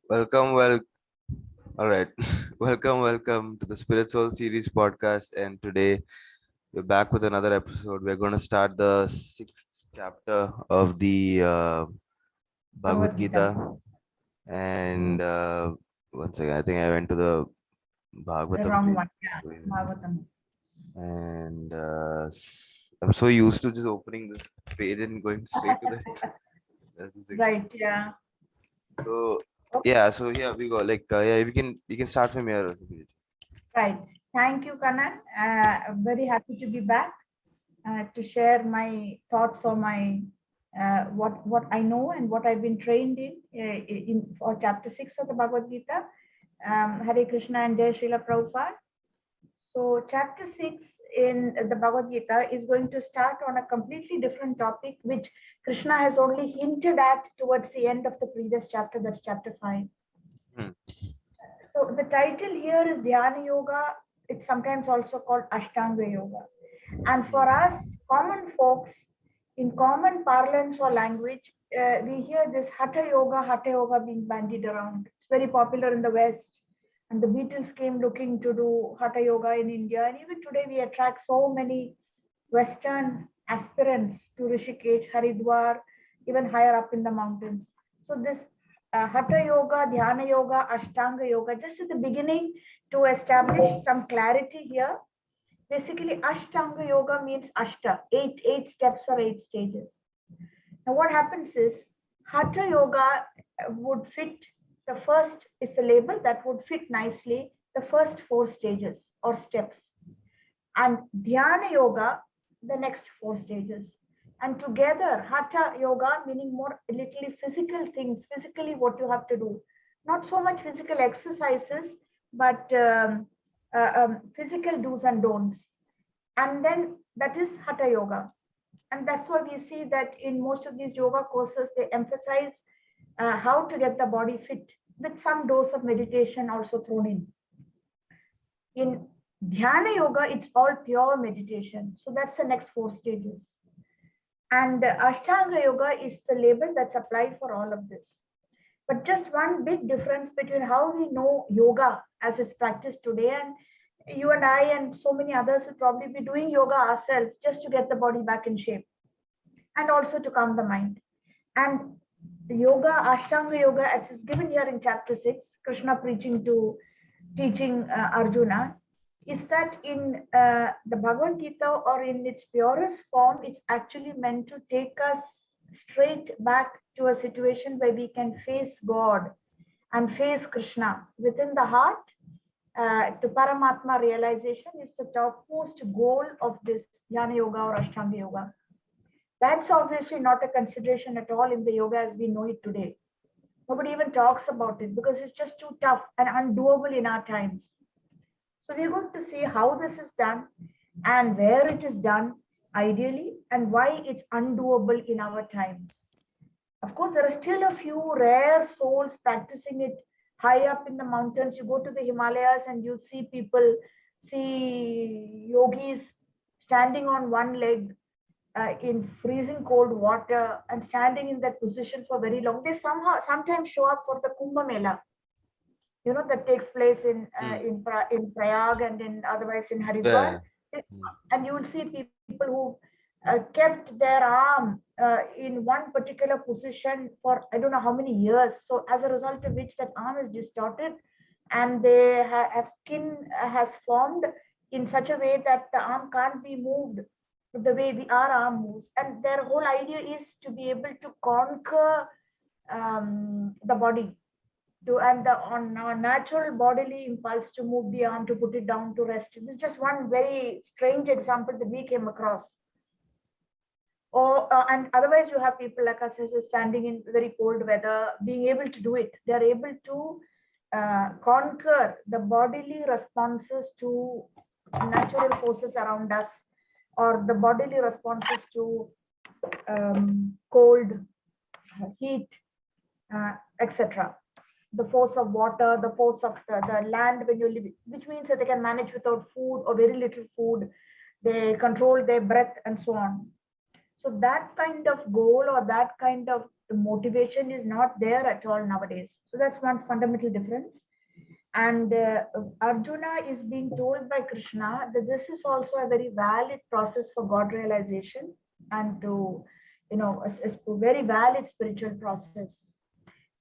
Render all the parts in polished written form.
Welcome, all right. welcome to the Spirit Soul Series podcast. And today we're back with another episode. We're going to start the sixth chapter of the Bhagavad Bhagavad Gita. Gita. And once again, I think I went to the The Bhagavatam wrong page. one. Yeah, Bhagavatam. And I'm so used to just opening this page and going straight to the. That's the thing. Right. Yeah. So, Okay. yeah, so here we go. Yeah, we can start from here. Right. Thank you, Kanan. I'm very happy to be back to share my thoughts on my what I know and what I've been trained in for chapter 6 of the Bhagavad Gita. Hare Krishna and Jai Srila Prabhupada. So, chapter 6 in the Bhagavad Gita is going to start on a completely different topic, which Krishna has only hinted at towards the end of the previous chapter, that's chapter 5. Hmm. So, the title here is Dhyana Yoga. It's sometimes also called Ashtanga Yoga. And for us, common folks, in common parlance or language, we hear this Hatha Yoga being bandied around. It's very popular in the West. And the Beatles came looking to do Hatha Yoga in India. And even today, we attract so many Western aspirants to Rishikesh, Haridwar, even higher up in the mountains. So, this Hatha Yoga, Dhyana Yoga, Ashtanga Yoga, just at the beginning to establish some clarity here. Basically, Ashtanga Yoga means Ashta, eight steps or 8 stages. Now, what happens is Hatha Yoga would fit the first is a label that would fit nicely the first 4 stages or steps, and Dhyana Yoga the next 4 stages. And together, Hatha Yoga meaning more literally physical things, physically what you have to do, not so much physical exercises, but physical do's and don'ts. And then that is Hatha Yoga. And that's why we see that in most of these yoga courses, they emphasize how to get the body fit with some dose of meditation also thrown in. In Dhyana Yoga, it's all pure meditation. So that's the next 4 stages. And Ashtanga Yoga is the label that's applied for all of this. But just one big difference between how we know yoga as it's practiced today, and you and I and so many others will probably be doing yoga ourselves just to get the body back in shape and also to calm the mind. And the yoga, Ashtanga Yoga, as is given here in chapter 6, Krishna teaching Arjuna, is that in the Bhagavad Gita or in its purest form, it's actually meant to take us straight back to a situation where we can face God and face Krishna within the heart. To Paramatma realization is the topmost goal of this Jnana Yoga or Ashtanga Yoga. That's obviously not a consideration at all in the yoga as we know it today. Nobody even talks about it because it's just too tough and undoable in our times. So we're going to see how this is done and where it is done ideally and why it's undoable in our times. Of course, there are still a few rare souls practicing it high up in the mountains. You go to the Himalayas and you see people, see yogis standing on one leg in freezing cold water and standing in that position for very long. They sometimes show up for the Kumbh Mela, that takes place in Prayag and in otherwise in Haridwar. Yeah. And you will see people who kept their arm in one particular position for I don't know how many years. So as a result of which that arm is distorted, and they have skin has formed in such a way that the arm can't be moved the way our arm moves. And their whole idea is to be able to conquer the body to and the on natural bodily impulse to move the arm to put it down to rest. This is just one very strange example that we came across. Or and otherwise you have people like us who are standing in very cold weather being able to do it. They are able to conquer the bodily responses to natural forces around us or the bodily responses to cold, heat, etc. The force of water, the force of the land when you live, which means that they can manage without food or very little food. They control their breath and so on. So that kind of goal or that kind of motivation is not there at all nowadays. So that's one fundamental difference. And Arjuna is being told by Krishna that this is also a very valid process for God realization, and to, a very valid spiritual process.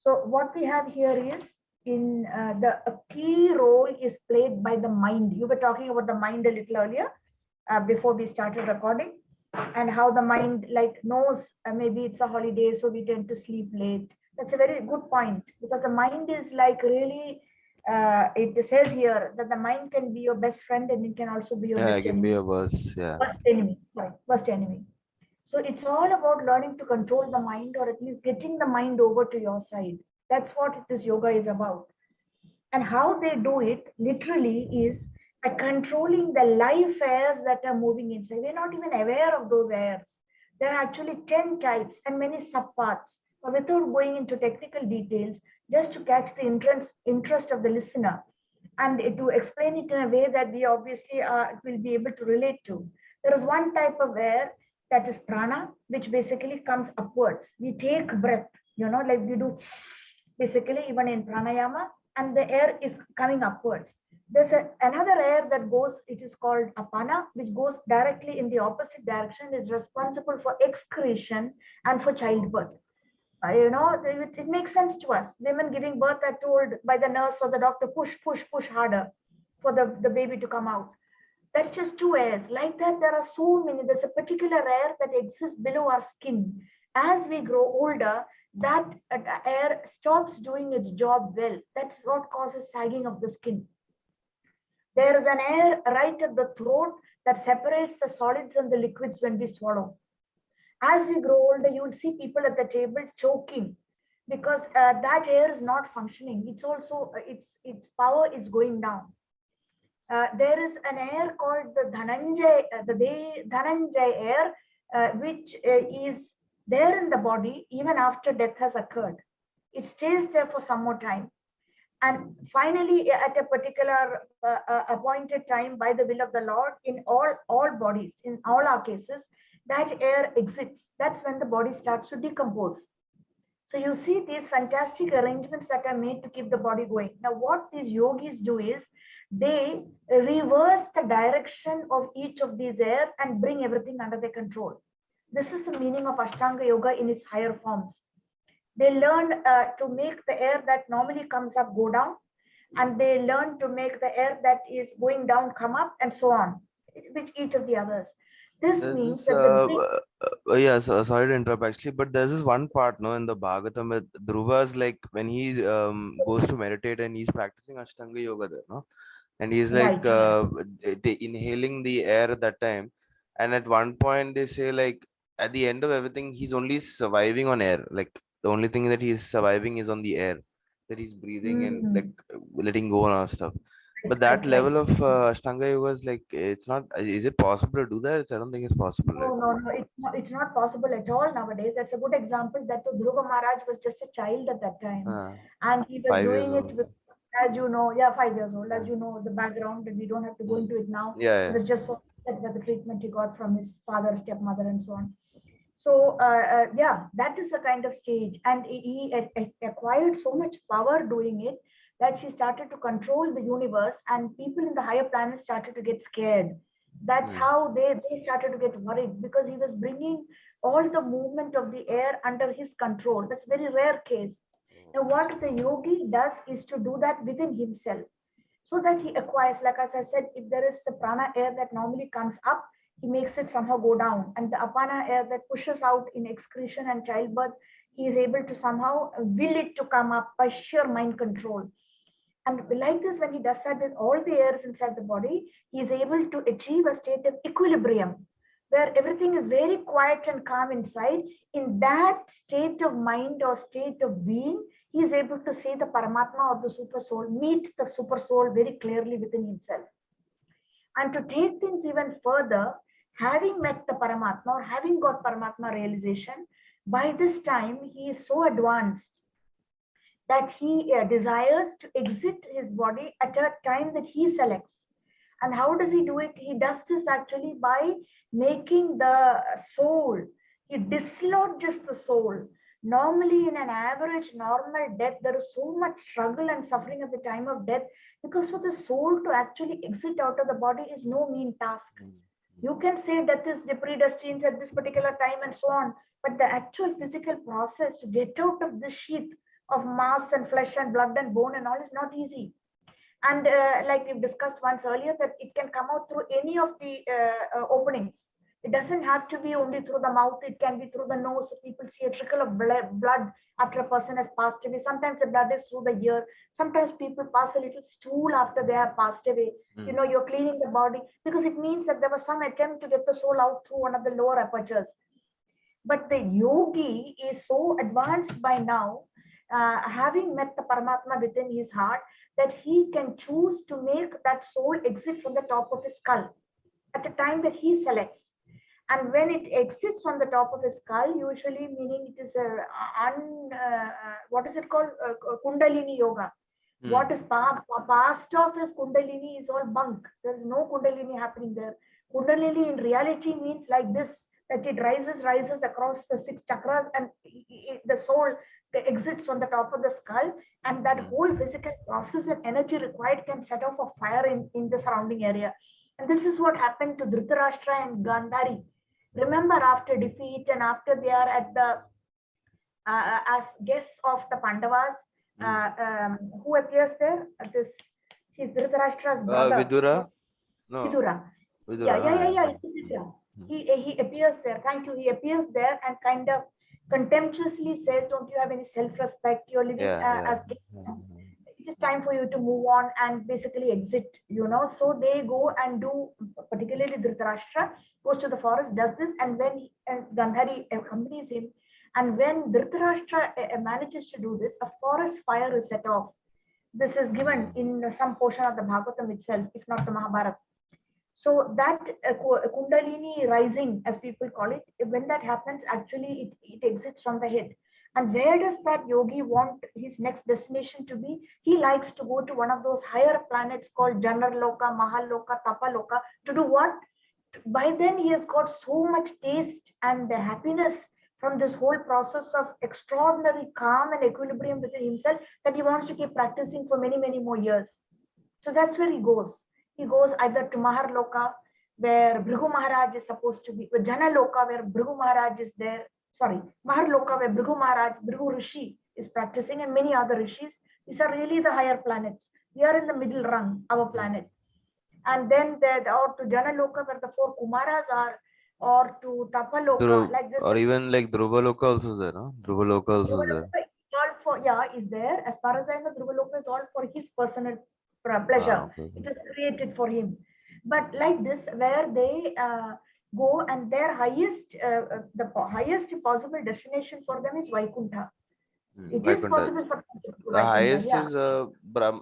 So what we have here is, in the a key role is played by the mind. You were talking about the mind a little earlier, before we started recording, and how the mind like knows, maybe it's a holiday, so we tend to sleep late. That's a very good point, because the mind is like really, it says here that the mind can be your best friend and it can also be your Yeah, I best can be enemy. a boss. Yeah. Worst enemy, sorry, worst enemy. So it's all about learning to control the mind, or at least getting the mind over to your side. That's what this yoga is about. And how they do it literally is by controlling the life airs that are moving inside. They're not even aware of those airs. There are actually 10 types and many subparts. But without going into technical details, just to catch the interest of the listener, and to explain it in a way that we obviously will be able to relate to. There is one type of air, that is prana, which basically comes upwards. We take breath, like we do basically even in pranayama, and the air is coming upwards. There's another air that goes, it is called apana, which goes directly in the opposite direction, is responsible for excretion and for childbirth. It makes sense to us. Women giving birth are told by the nurse or the doctor, push, push, push harder for the baby to come out. That's just two airs. Like that, there are so many. There's a particular air that exists below our skin. As we grow older, that air stops doing its job well. That's what causes sagging of the skin. There is an air right at the throat that separates the solids and the liquids when we swallow. As we grow older, you will see people at the table choking, because that air is not functioning. It's also its power is going down. There is an air called the Dhananjay air, which is there in the body even after death has occurred. It stays there for some more time. And finally, at a particular appointed time by the will of the Lord, in all bodies, in all our cases, that air exits. That's when the body starts to decompose. So you see these fantastic arrangements that are made to keep the body going. Now, what these yogis do is they reverse the direction of each of these airs and bring everything under their control. This is the meaning of Ashtanga Yoga in its higher forms. They learn to make the air that normally comes up go down, and they learn to make the air that is going down come up, and so on, with each of the others. This There's means this, that the big, yeah, sorry to interrupt actually, but there's this one part, no, in the Bhagavatam with Dhruva's like when he goes to meditate and he's practicing Ashtanga Yoga there, no? And he's like right, right. inhaling the air at that time. And at one point, they say, like, at the end of everything, he's only surviving on air. Like, the only thing that he's surviving is on the air that he's breathing and like Mm, letting go and all stuff. right, But that right, right. level of Ashtanga Yoga is like, it's not, is it possible to do that? I don't think it's possible, right? No, no, no, it's not possible at all nowadays. That's a good example that Dhruva Maharaj was just a child at that time. Uh, And he was 5 years doing it old. with, as you know, yeah, 5 years old, Uh, as you know, the background, and we don't have to go mm. into it now. Yeah, He yeah. was just so upset by the treatment he got from his father, stepmother, and so on. So, yeah, that is the kind of stage. And he acquired so much power doing it that she started to control the universe, and people in the higher planets started to get scared. That's Mm. how they started to get worried, because he was bringing all the movement of the air under his control. That's a very rare case. Now, what the yogi does is to do that within himself, so that he acquires, like as I said, if there is the prana air that normally comes up, he makes it somehow go down, and the apana air that pushes out in excretion and childbirth, he is able to somehow will it to come up by sheer mind control. And like this, when he does that with all the airs inside the body, he is able to achieve a state of equilibrium where everything is very quiet and calm inside. In that state of mind or state of being, he is able to see the Paramatma or the super soul, meet the super soul very clearly within himself. And to take things even further, having met the Paramatma or having got Paramatma realization, by this time he is so advanced that he desires to exit his body at a time that he selects. And how does he do it? He does this actually by making the soul, he dislodges the soul Normally, in an average normal death, there is so much struggle and suffering at the time of death, because for the soul to actually exit out of the body is no mean task. Mm, You can say death is predestined at this particular time and so on, but the actual physical process to get out of this sheath of mass and flesh and blood and bone and all is not easy. And like we've discussed once earlier, that it can come out through any of the openings. It doesn't have to be only through the mouth, it can be through the nose. So people see a trickle of blood after a person has passed away. Sometimes the blood is through the ear. Sometimes people pass a little stool after they have passed away. mm, You're cleaning the body, because it means that there was some attempt to get the soul out through one of the lower apertures. But the yogi is so advanced by now, having met the Paramatma within his heart, that he can choose to make that soul exit from the top of his skull at the time that he selects. And when it exits on the top of his skull, usually meaning it is what is it called? Kundalini yoga. What mm, is past of his Kundalini is all bunk. There's no Kundalini happening there. Kundalini in reality means like this, that it rises across the six chakras, and the soul exits on the top of the skull, and that mm. whole physical process and energy required can set off a fire in the surrounding area. And this is what happened to Dhritarashtra and Gandhari. Remember, after defeat and after they are at the as guests of the Pandavas, Mm. who appears there? This he's Dhritarashtra's brother, Vidura? No, Vidura. Yeah, Vidura, yeah, no, yeah, yeah. yeah. It's Vidura. Mm. He appears there. Thank you. He appears there and kind of contemptuously says, "Don't you have any self-respect? You're living Yeah, yeah. as guests. It is time for you to move on and basically exit." So they go and do, particularly Dhritarashtra goes to the forest, does this, and when Gandhari accompanies him, and when Dhritarashtra manages to do this, a forest fire is set off. This is given Mm. in some portion of the Bhagavatam itself, if not the Mahabharata. So that Kundalini rising, as people call it, when that happens, actually it exits from the head. And where does that yogi want his next destination to be? He likes to go to one of those higher planets called Janarloka, Mahaloka, Tapaloka. To do what? By then he has got so much taste and the happiness from this whole process of extraordinary calm and equilibrium within himself, that he wants to keep practicing for many, many more years. So that's where he goes. He goes either to Maharloka, where Bhrigu Maharaj is supposed to be, with Janaloka, where Bhrigu Maharaj is there. Sorry, Maharloka, where Bhrigu Maharaj, Bhrigu Rishi is practicing, and many other rishis. These are really the higher planets. We are in the middle rung, our Mm. planet. And then there, or to Janaloka, where the four Kumaras are, or to Tapaloka, Dhruv, like this. or even like Dhruvaloka also there, no? Dhruvaloka also there. Dhruvaloka is all for, yeah, is there. As far as I know, Dhruvaloka is all for his personal Ah, pleasure. okay, It okay. was created for him. But like this, where they go, and their highest possible destination for them is Vaikuntha. Mm. It is Vaikuntha. possible for them to go to The Vaikuntha, highest yeah. is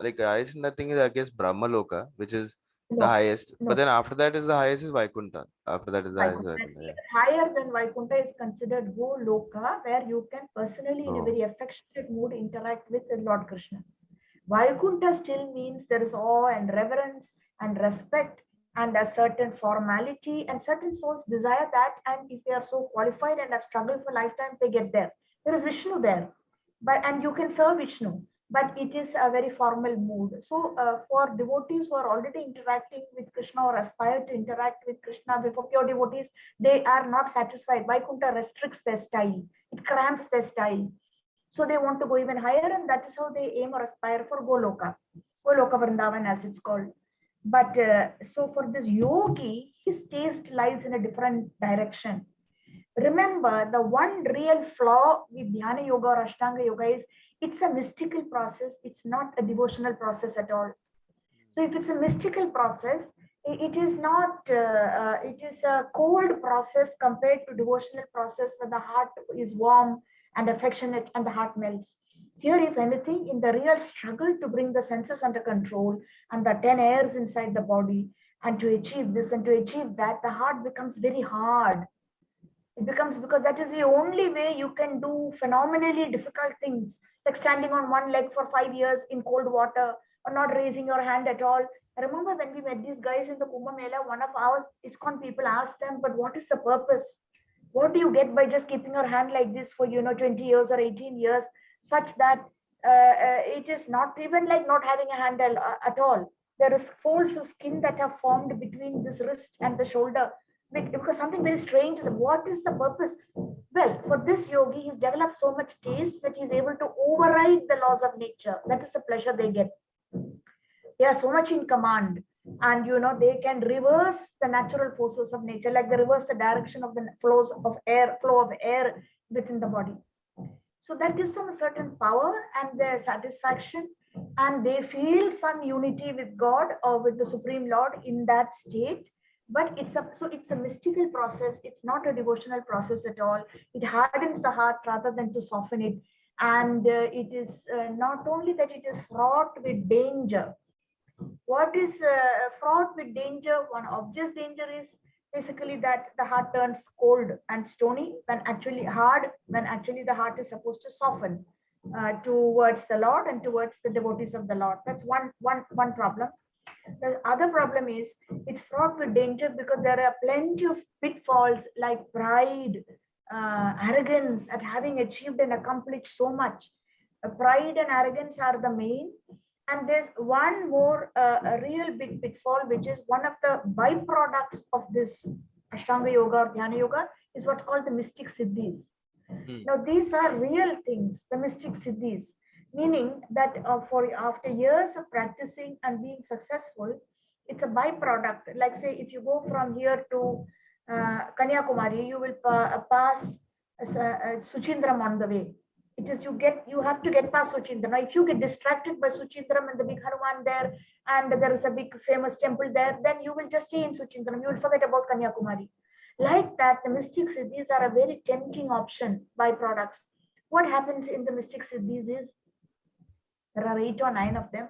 like the highest in that thing is I guess Brahmaloka, which is the No, highest. But no. then after that is the highest is Vaikuntha. After that is the highest Vaikuntha. And Vaikuntha. Yeah. even higher than Vaikuntha is considered Goloka, where you can personally, in a Oh. very affectionate mood, interact with the Lord Krishna. Vaikuntha still means there is awe and reverence and respect and a certain formality, and certain souls desire that, and if they are so qualified and have struggled for lifetime, they get there. There is Vishnu there, but and you can serve Vishnu, but it is a very formal mood. So for devotees who are already interacting with Krishna or aspire to interact with Krishna, before pure devotees, they are not satisfied. Vaikuntha restricts their style, it cramps their style, so they want to go even higher, and that is how they aim or aspire for Goloka Vrindavan, as it's called. But so for this yogi, his taste lies in a different direction. Remember, the one real flaw with Dhyana Yoga or Ashtanga Yoga is it's a mystical process, it's not a devotional process at all. So if it's a mystical process, it is not, it is a cold process compared to devotional process where the heart is warm and affectionate and the heart melts. Here, if anything, in the real struggle to bring the senses under control and the 10 airs inside the body, and to achieve this and to achieve that, the heart becomes very hard. It becomes, because that is the only way you can do phenomenally difficult things, like standing on one leg for 5 years in cold water, or not raising your hand at all. I remember when we met these guys in the Kumbh Mela, one of our ISKCON people asked them, "But what is the purpose?" What do you get by just keeping your hand like this for 20 years or 18 years, such that it is not even like not having a handle at all. There is folds of skin that have formed between this wrist and the shoulder, because something very strange is, what is the purpose? Well, for this yogi, he's developed so much taste that he's able to override the laws of nature. That is the pleasure they get. They are so much in command, and they can reverse the natural forces of nature, like they reverse the direction of the flow of air within the body. So that gives them a certain power and their satisfaction, and they feel some unity with God or with the Supreme Lord in that state. But it's a mystical process. It's not a devotional process at all. It hardens the heart rather than to soften it, and it is not only that it is fraught with danger. What is fraught with danger? One obvious danger is basically that the heart turns cold and stony when actually the heart is supposed to soften towards the Lord and towards the devotees of the Lord. That's one problem. The other problem is it's fraught with danger because there are plenty of pitfalls like pride, arrogance at having achieved and accomplished so much. Pride and arrogance are the main. And there's one more a real big pitfall, which is one of the byproducts of this Ashtanga Yoga or Dhyana Yoga, is what's called the mystic siddhis. Hmm. Now, these are real things, the mystic siddhis, meaning that for after years of practicing and being successful, it's a byproduct. Like, say, if you go from here to Kanyakumari, you will pass Suchindram on the way. It is you have to get past Suchindram. Now, if you get distracted by Suchindram and the big Hanuman there, and there is a big famous temple there, then you will just stay in Suchindram. You will forget about Kanyakumari. Like that, the mystic siddhis are a very tempting option byproducts. What happens in the mystic siddhis is there are 8 or 9 of them,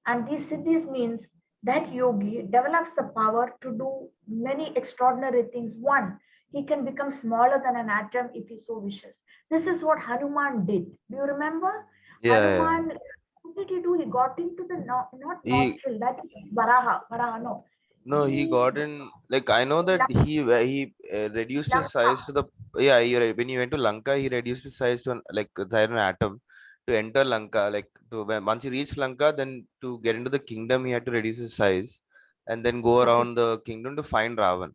and these siddhis means that yogi develops the power to do many extraordinary things. One, he can become smaller than an atom if he so wishes. This is what Hanuman did. Do you remember? Yeah, yeah. Hanuman, what did he do? He got into the not He nostril, that is Varaha, no. No, he He got in. Like I know that he reduced his Lanka. size to the. Yeah, when he went to Lanka, he reduced his size to like an atom to enter Lanka. Like once he reached Lanka, then to get into the kingdom, he had to reduce his size, and then go Okay, around the kingdom to find Ravan.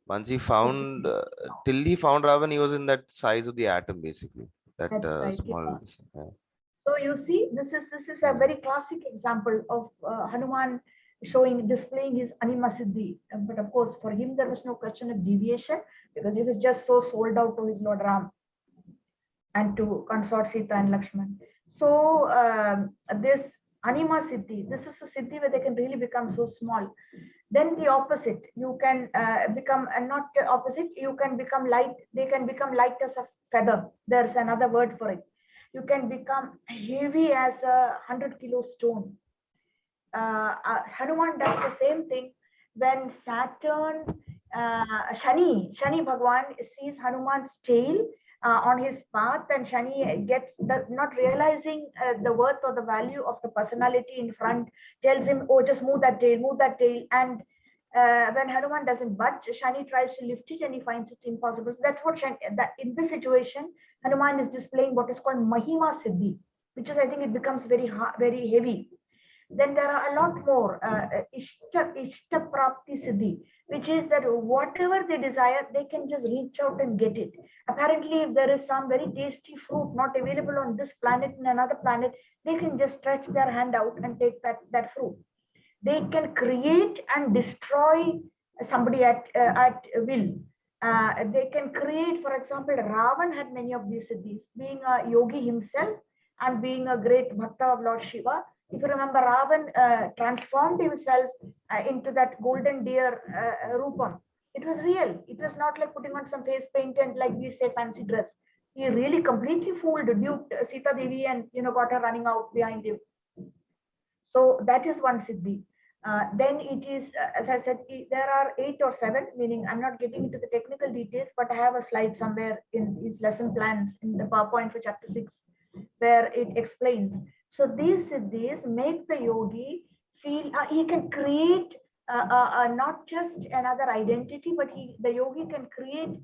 Once he okay, found, till he found Ravan, he was in that size of the atom, basically. That that's right. small. Yeah. So you see, this is a Yeah. very classic example of Hanuman showing displaying his anima siddhi. But of course, for him there was no question of deviation because he was just so sold out to his Lord Ram and to consort Sita and Lakshman. So this anima siddhi, this is a siddhi where they can really become so small. Then the opposite, you can become not the opposite, you can become light. They can become light as a feather. There's another word for it. You can become heavy as a 100-kilo stone. Hanuman does the same thing when Saturn, Shani Bhagwan sees Hanuman's tail on his path, and Shani gets not realizing the worth or the value of the personality in front, tells him, "Oh, just move that tail." And when Hanuman doesn't budge, Shani tries to lift it, and he finds it's impossible. So that's what that in this situation, Hanuman is displaying what is called Mahima Siddhi, which is, I think, it becomes very heavy. Then there are a lot more ishta prapti siddhi, which is that whatever they desire, they can just reach out and get it. Apparently, if there is some very tasty fruit not available on this planet in another planet, they can just stretch their hand out and take that fruit. They can create and destroy somebody at will. They can create, for example, Ravan had many of these siddhis, being a yogi himself and being a great bhakta of Lord Shiva. If you remember, Ravan transformed himself into that golden deer rupam. It was real. It was not like putting on some face paint and, like we say, fancy dress. He really completely fooled, duped Sita Devi, and got her running out behind him. So that is one siddhi. Then it is, as I said, there are 8 or 7, meaning I'm not getting into the technical details, but I have a slide somewhere in his lesson plans in the PowerPoint for chapter 6, where it explains. So these siddhis make the yogi feel he can create not just another identity, but the yogi can create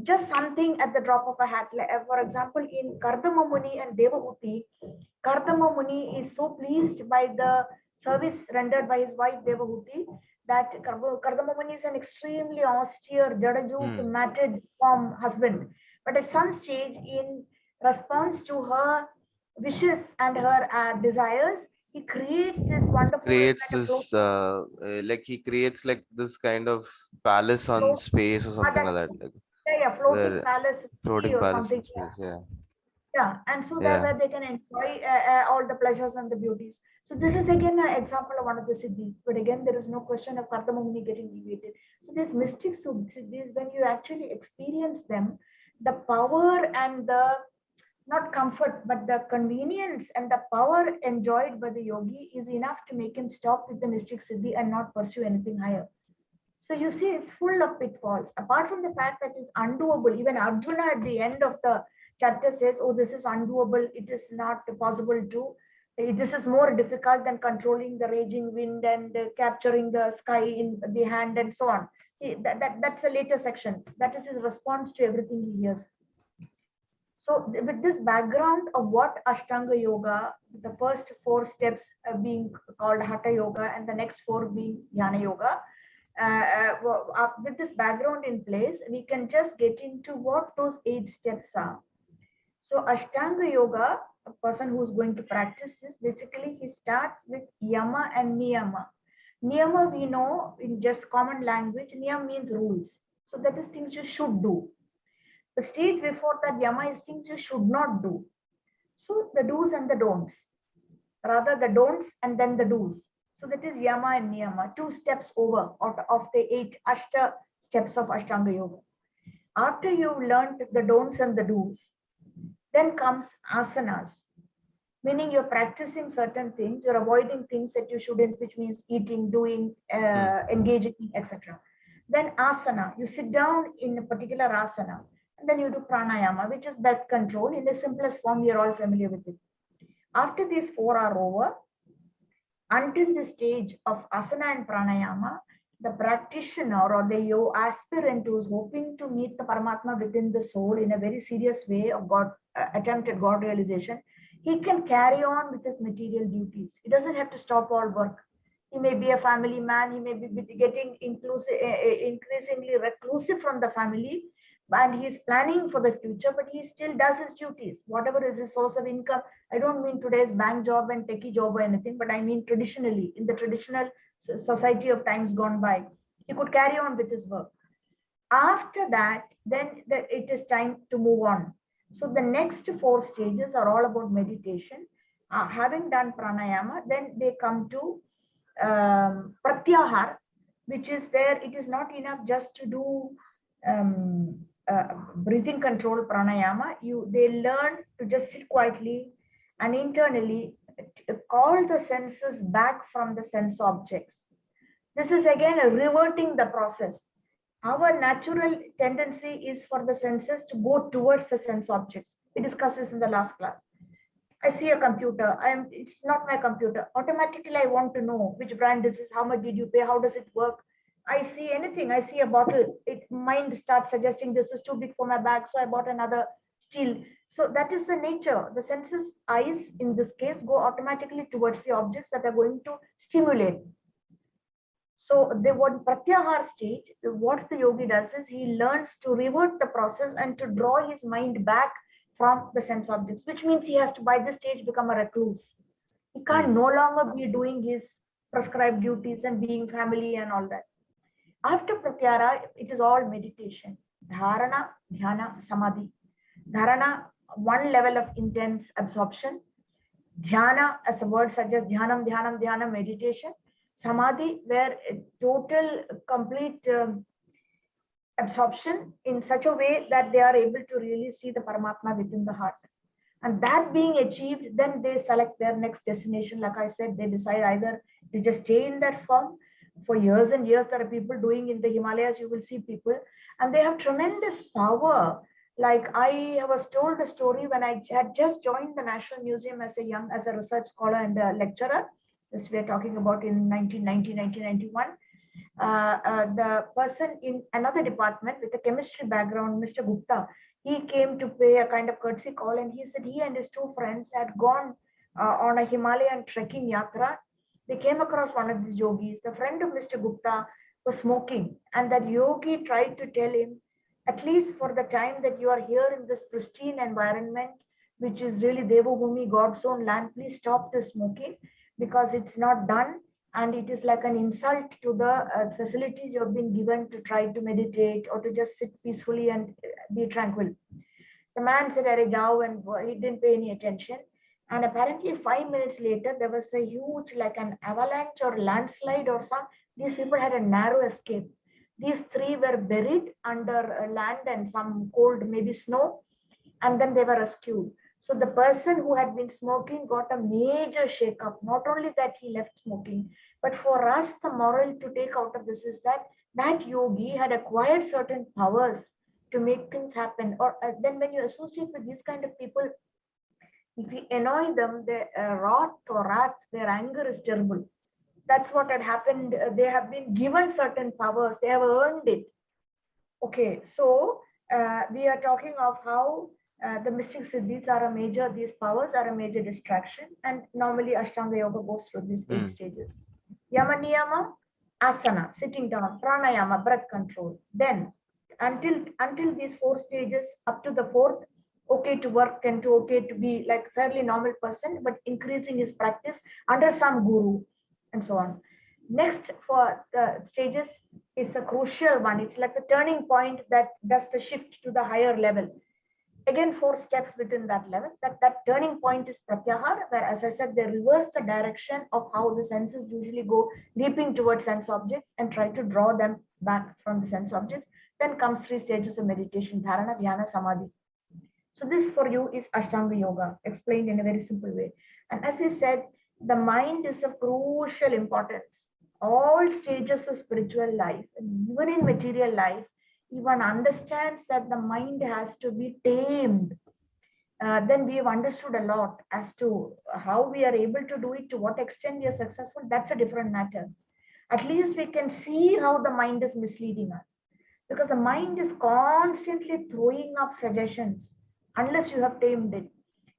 just something at the drop of a hat. For example, in Kardama Muni and Devahuti, Kardama Muni is so pleased by the service rendered by his wife Devahuti that Kardama Muni is an extremely austere, jadajut, Hmm. matted from husband. But at some stage, in response to her wishes and her desires, he creates this wonderful Creates kind of this like he creates like this kind of palace on float. space or something like that, like Yeah, floating where palace floating or palace in something. space. Yeah, Yeah, and so there yeah. where they can enjoy all the pleasures and the beauties. So this is again an example of one of the siddhis. But again, there is no question of Kardamamuni getting deviated. So these mystic siddhis, when you actually experience them, the power and the not comfort, but the convenience and the power enjoyed by the yogi is enough to make him stop with the mystic siddhi and not pursue anything higher. So you see, it's full of pitfalls. Apart from the fact that it's undoable, even Arjuna at the end of the chapter says, "Oh, this is undoable. It is not possible to. This is more difficult than controlling the raging wind and capturing the sky in the hand and so on." That's a later section. That is his response to everything he hears. So, with this background of what Ashtanga Yoga, the first four steps being called Hatha Yoga and the next four being Jnana Yoga, with this background in place, we can just get into what those 8 steps are. So, Ashtanga Yoga, a person who's going to practice this, basically he starts with Yama and Niyama. Niyama, we know in just common language, Niyam means rules. So, that is things you should do. The stage before that Yama is things you should not do. So the do's and the don'ts, rather the don'ts and then the do's. So that is Yama and Niyama, 2 steps over out of the 8 steps of Ashtanga Yoga. After you've learned the don'ts and the do's, then comes asanas, meaning you're practicing certain things, you're avoiding things that you shouldn't, which means eating, doing, Hmm. engaging, etc. Then asana, you sit down in a particular asana, and then you do pranayama, which is breath control in the simplest form. You're all familiar with it. After these four are over, until the stage of asana and pranayama, the practitioner or the aspirant who is hoping to meet the Paramatma within the soul in a very serious way of God, attempted God realization, he can carry on with his material duties. He doesn't have to stop all work. He may be a family man, he may be getting increasingly reclusive from the family, and he's planning for the future, but he still does his duties, whatever is his source of income. I don't mean today's bank job and techie job or anything, but I mean traditionally, in the traditional society of times gone by, he could carry on with his work. After that, then it is time to move on. So the next four stages are all about meditation. Having done pranayama, then they come to pratyahar, which is there. It is not enough just to do breathing control pranayama. They learn to just sit quietly and internally call the senses back from the sense objects. This is again a reverting the process. Our natural tendency is for the senses to go towards the sense objects. We discussed this in the last class. I see a computer. It's not my computer. Automatically, I want to know which brand this is, how much did you pay, how does it work. I see anything. I see a bottle. Mind starts suggesting this is too big for my bag, so I bought another steel. So that is the nature. The senses, eyes in this case, go automatically towards the objects that are going to stimulate. So the what Pratyahar state, what the yogi does is he learns to revert the process and to draw his mind back from the sense objects, which means he has to by this stage become a recluse. He can't Hmm. no longer be doing his prescribed duties and being family and all that. After Pratyahara, it is all meditation. Dharana, Dhyana, Samadhi. Dharana, one level of intense absorption. Dhyana, as the word suggests, dhyanam, dhyanam, dhyanam, meditation. Samadhi, where total, complete absorption in such a way that they are able to really see the Paramatma within the heart. And that being achieved, then they select their next destination. Like I said, they decide either to just stay in that form for years and years. There are people doing in the Himalayas, you will see people, and they have tremendous power. Like I was told the story when I had just joined the National Museum as a research scholar and a lecturer. This we are talking about in 1990, 1991. The person in another department with a chemistry background, Mr. Gupta, he came to pay a kind of courtesy call, and he said he and his two friends had gone on a Himalayan trekking yatra. They came across one of these yogis. The friend of Mr. Gupta was smoking, and that yogi tried to tell him, at least for the time that you are here in this pristine environment, which is really Devabhumi, God's own land, please stop the smoking because it's not done, and it is like an insult to the facilities you have been given to try to meditate or to just sit peacefully and be tranquil. The man said, Are jao, and he didn't pay any attention. And apparently, 5 minutes later, there was a huge, like an avalanche or landslide or some. These people had a narrow escape. These three were buried under land and some cold, maybe snow, and then they were rescued. So the person who had been smoking got a major shake-up. Not only that he left smoking, but for us, the moral to take out of this is that that yogi had acquired certain powers to make things happen. Or then when you associate with these kind of people, if you annoy them, their wrath, their anger is terrible. That's what had happened. They have been given certain powers. They have earned it. Okay, so we are talking of how the mystic siddhis are a major, these powers are a major distraction, and normally Ashtanga Yoga goes through these 8 stages. Yama Niyama, Asana, sitting down, Pranayama, breath control. Then, until these 4 stages, up to the fourth, okay to work and to okay to be like fairly normal person, but increasing his practice under some guru, and so on. Next, for the stages is a crucial one. It's like the turning point that does the shift to the higher level. Again, 4 steps within that level. That turning point is pratyahar, where, as I said, they reverse the direction of how the senses usually go, leaping towards sense objects and try to draw them back from the sense objects. Then comes 3 stages of meditation: dharana, dhyana, samadhi. So this for you is Ashtanga Yoga, explained in a very simple way. And as we said, the mind is of crucial importance. All stages of spiritual life, and even in material life, one understands that the mind has to be tamed. Then we have understood a lot as to how we are able to do it, to what extent we are successful. That's a different matter. At least we can see how the mind is misleading us, because the mind is constantly throwing up suggestions unless you have tamed it.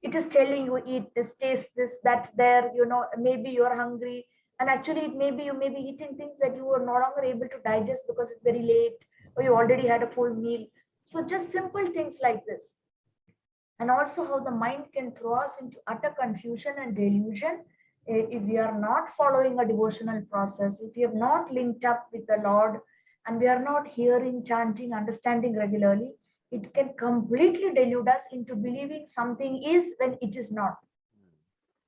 It is telling you, eat this, taste this, that's there, maybe you're hungry, and actually it maybe you may be eating things that you are no longer able to digest because it's very late, or you already had a full meal. So just simple things like this. And also how the mind can throw us into utter confusion and delusion if we are not following a devotional process, if we have not linked up with the Lord, and we are not hearing, chanting, understanding regularly. It can completely delude us into believing something is when it is not.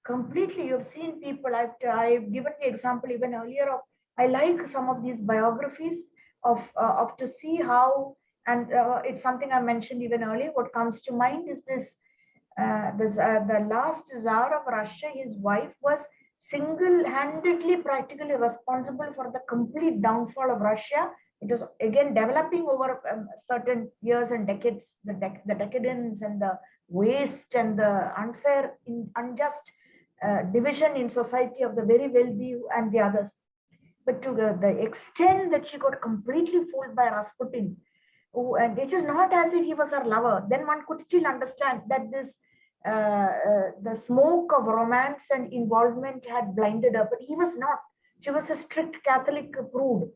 Completely, you've seen people. I've given the example even earlier of, I like some of these biographies of to see how, and it's something I mentioned even earlier. What comes to mind is the last Tsar of Russia. His wife was single-handedly, practically responsible for the complete downfall of Russia. It was again developing over certain years and decades. The decadence and the waste and the unjust division in society of the very wealthy and the others. But to the extent that she got completely fooled by Rasputin, and it is not as if he was her lover, then one could still understand that the smoke of romance and involvement had blinded her, but he was not. She was a strict Catholic prude.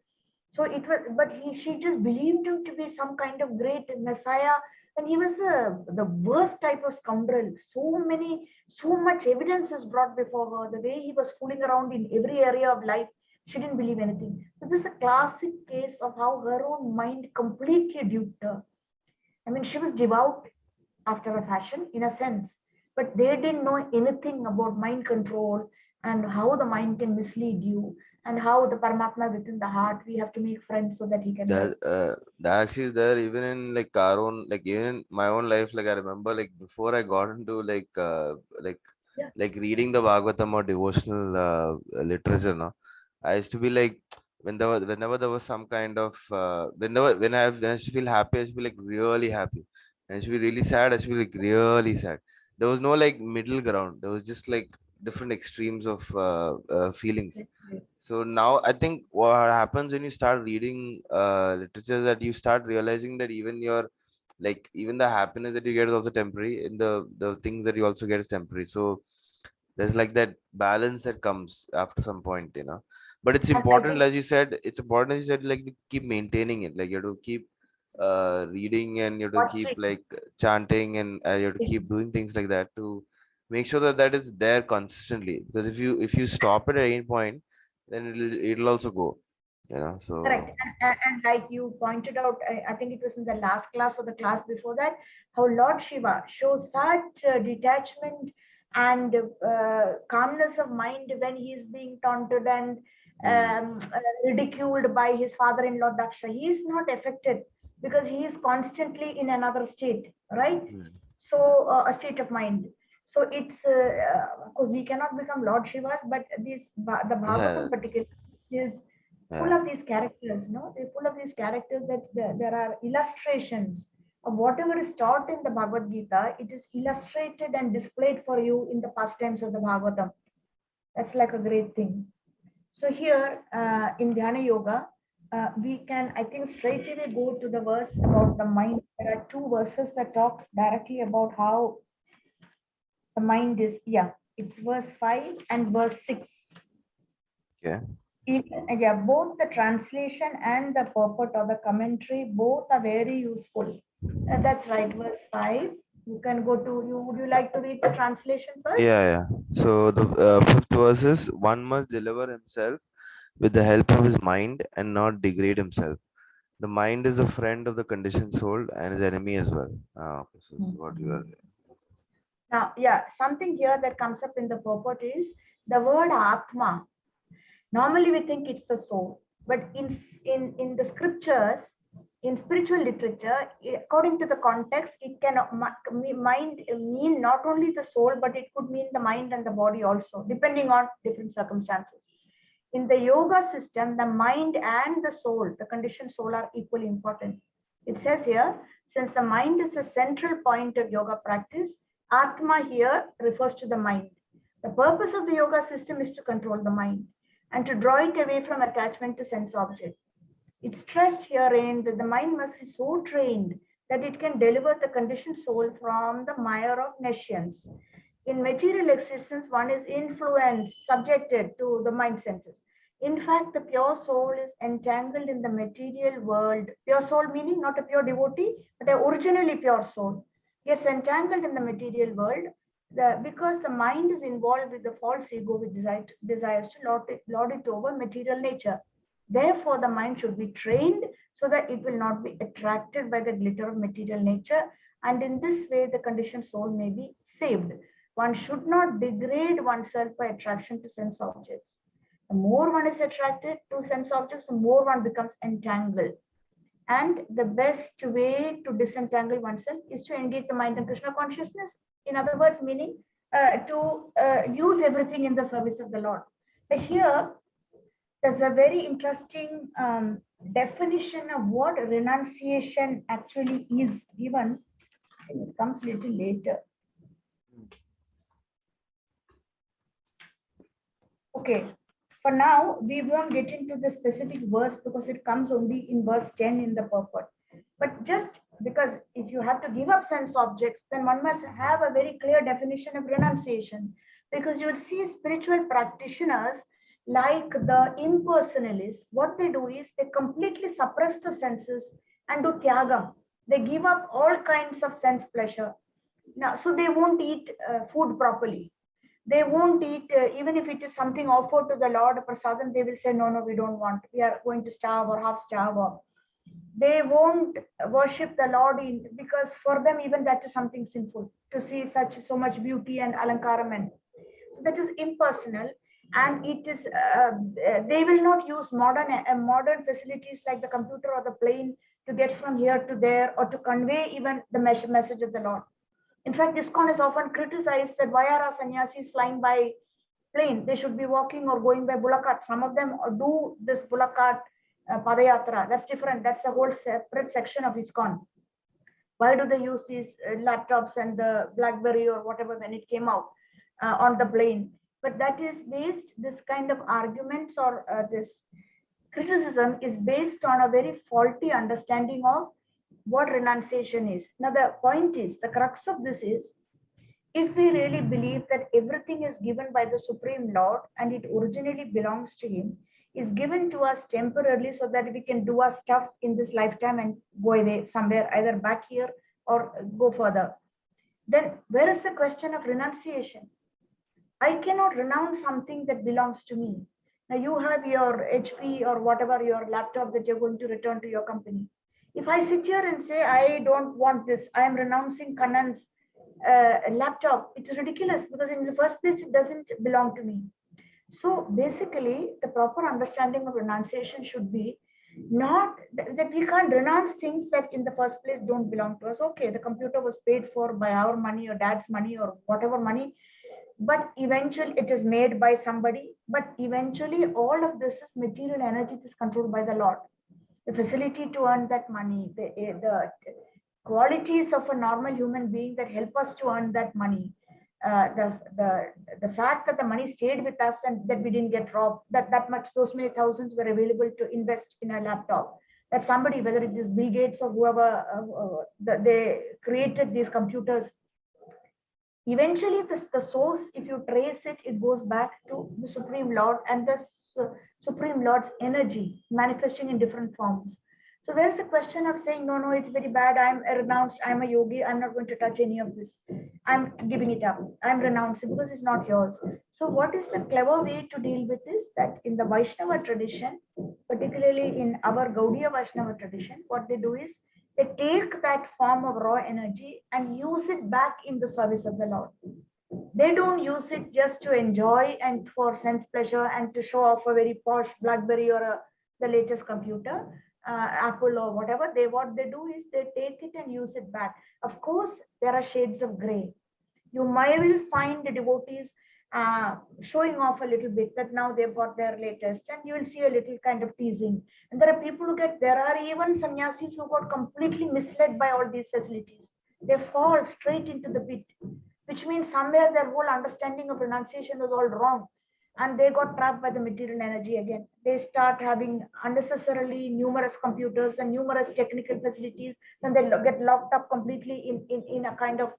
So it was, but she just believed him to be some kind of great messiah, and he was the worst type of scoundrel. So much evidence is brought before her. The way he was fooling around in every area of life, she didn't believe anything. So this is a classic case of how her own mind completely duped her. I mean, she was devout after a fashion, in a sense, but they didn't know anything about mind control and how the mind can mislead you, and how the Paramatma within the heart, we have to make friends so that he can That work. that actually is there even in like our own, like even in my own life. Like I remember, like before I got into like Yeah. like reading the Bhagavatam or devotional literature, no, I used to be like, whenever there was some kind of when I used to feel happy, I used to be like really happy, and I used to be really sad, I used to be like really sad. There was no like middle ground. There was just like different extremes of feelings. So now I think what happens when you start reading literature, that you start realizing that even your, like, even the happiness that you get is also temporary, and the things that you also get is temporary. So there's like that balance that comes after some point, you know. But it's As I important, think as you said, it's important, as you said, like, to keep maintaining it. Like, you have to keep reading, and you have to keep watching like chanting, and you have to it. keep doing things like that to make sure that that is there consistently. Because if you stop it at any point, then it'll also go, you know. Correct. So And like you pointed out, I think it was in the last class or the class before that, how Lord Shiva shows such detachment and calmness of mind when he is being taunted and mm, ridiculed by his father-in-law Daksha. He is not affected because he is constantly in another state, right? mm, So a state of mind. So it's of course we cannot become Lord Shivas, but the yeah, Bhagavatam particularly is full yeah, of these characters, no? They're full of these characters that there are illustrations of whatever is taught in the Bhagavad Gita. It is illustrated and displayed for you in the pastimes of the Bhagavatam. That's like a great thing. So here in Dhyana Yoga, we can, I think, straight away go to the verse about the mind. There are two verses that talk directly about how the mind is. Yeah, it's verse 5 and verse 6. okay. Yeah, both the translation and the purport or the commentary, both are very useful. That's right, verse 5. You can go to, you would you like to read the translation first? Yeah, yeah. So the fifth verse is, one must deliver himself with the help of his mind and not degrade himself. The mind is the friend of the conditioned soul and his enemy as well. Ah, okay, so this is what you are. Mhm. Now, yeah, something here that comes up in the purport is the word Atma. Normally, we think it's the soul, but in the scriptures, in spiritual literature, according to the context, it can mind mean not only the soul, but it could mean the mind and the body also, depending on different circumstances. In the yoga system, the mind and the soul, the conditioned soul, are equally important. It says here, since the mind is the central point of yoga practice, Atma here refers to the mind. The purpose of the yoga system is to control the mind and to draw it away from attachment to sense objects. It's stressed herein that the mind must be so trained that it can deliver the conditioned soul from the mire of nescience. In material existence, one is influenced, subjected to the mind senses. In fact, the pure soul is entangled in the material world. Pure soul meaning not a pure devotee, but an originally pure soul. Gets entangled in the material world because the mind is involved with the false ego which desires to lord it over material nature. Therefore, the mind should be trained so that it will not be attracted by the glitter of material nature, and in this way, the conditioned soul may be saved. One should not degrade oneself by attraction to sense objects. The more one is attracted to sense objects, the more one becomes entangled. And the best way to disentangle oneself is to engage the mind in Krishna consciousness. In other words, meaning to use everything in the service of the Lord. But here, there's a very interesting definition of what renunciation actually is given. It comes a little later. Okay, for now, we won't get into the specific verse because it comes only in verse 10 in the purport. But just because if you have to give up sense objects, then one must have a very clear definition of renunciation. Because you will see spiritual practitioners like the impersonalists, what they do is they completely suppress the senses and do tyagam. They give up all kinds of sense pleasure. Now, so they won't eat food properly. They won't eat, even if it is something offered to the Lord Prasadam, they will say, no, no, we don't want. We are going to starve or half starve. Or they won't worship the Lord because for them, even that is something sinful to see such so much beauty and alankaram. And so that is impersonal. And it is they will not use modern facilities like the computer or the plane to get from here to there or to convey even the message of the Lord. In fact, ISKCON is often criticized that why are our sannyasis flying by plane? They should be walking or going by bullock cart. Some of them do this bullock cart padayatra. That's different. That's a whole separate section of ISKCON. Why do they use these laptops and the BlackBerry or whatever when it came out on the plane? But that is based, this kind of arguments or this criticism is based on a very faulty understanding of what renunciation is. Now, the point is, the crux of this is, if we really believe that everything is given by the Supreme Lord and it originally belongs to Him, is given to us temporarily so that we can do our stuff in this lifetime and go away somewhere, either back here or go further, then where is the question of renunciation? I cannot renounce something that belongs to me. Now you have your HP or whatever your laptop that you're going to return to your company. If I sit here and say I don't want this, I am renouncing Kannan's laptop. It's ridiculous because in the first place it doesn't belong to me. So basically, the proper understanding of renunciation should be not that we can't renounce things that in the first place don't belong to us. Okay, the computer was paid for by our money or dad's money or whatever money, but eventually it is made by somebody. But eventually, all of this is material energy that is controlled by the Lord. The facility to earn that money, the qualities of a normal human being that help us to earn that money, the fact that the money stayed with us and that we didn't get robbed, that much, those many thousands were available to invest in a laptop, that somebody, whether it is Bill Gates or whoever, they created these computers. Eventually, the source, if you trace it, it goes back to the Supreme Lord and the Supreme Lord's energy manifesting in different forms. So there's a question of saying, no, no, it's very bad. I'm renounced. I'm a yogi. I'm not going to touch any of this. I'm giving it up. I'm renouncing because it's not yours. So what is the clever way to deal with this? That in the Vaishnava tradition, particularly in our Gaudiya Vaishnava tradition, what they do is they take that form of raw energy and use it back in the service of the Lord. They don't use it just to enjoy and for sense pleasure and to show off a very posh BlackBerry or the latest computer, Apple or whatever. What they do is they take it and use it back. Of course, there are shades of gray. You might will find the devotees showing off a little bit that now they've got their latest, and you will see a little kind of teasing. And there are people who there are even sannyasis who got completely misled by all these facilities. They fall straight into the pit, which means somewhere their whole understanding of renunciation was all wrong. And they got trapped by the material energy again. They start having unnecessarily numerous computers and numerous technical facilities. Then they get locked up completely in a kind of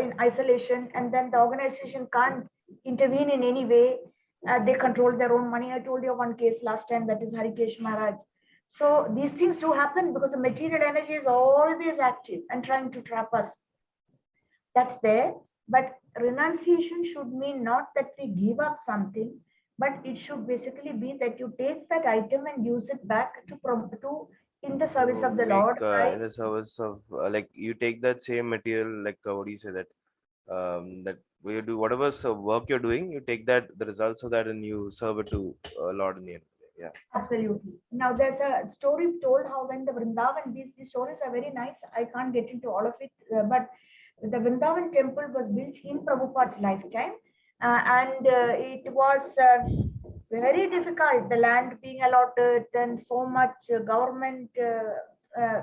in isolation, and then the organization can't intervene in any way. They control their own money. I told you one case last time, that is Harikesh Maharaj. So these things do happen because the material energy is always active and trying to trap us. That's there. But renunciation should mean not that we give up something, but it should basically be that you take that item and use it back to in the service To of the make Lord. Right? in the service of like you take that same material, like what do you say that that you do whatever work you're doing, you take that the results of that and you serve it to Lord in the end. Yeah. Absolutely. Now, there's a story told how when the Vrindavan, these stories are very nice. I can't get into all of it, but the Vrindavan temple was built in Prabhupada's lifetime, and it was very difficult. The land being allotted, and so much government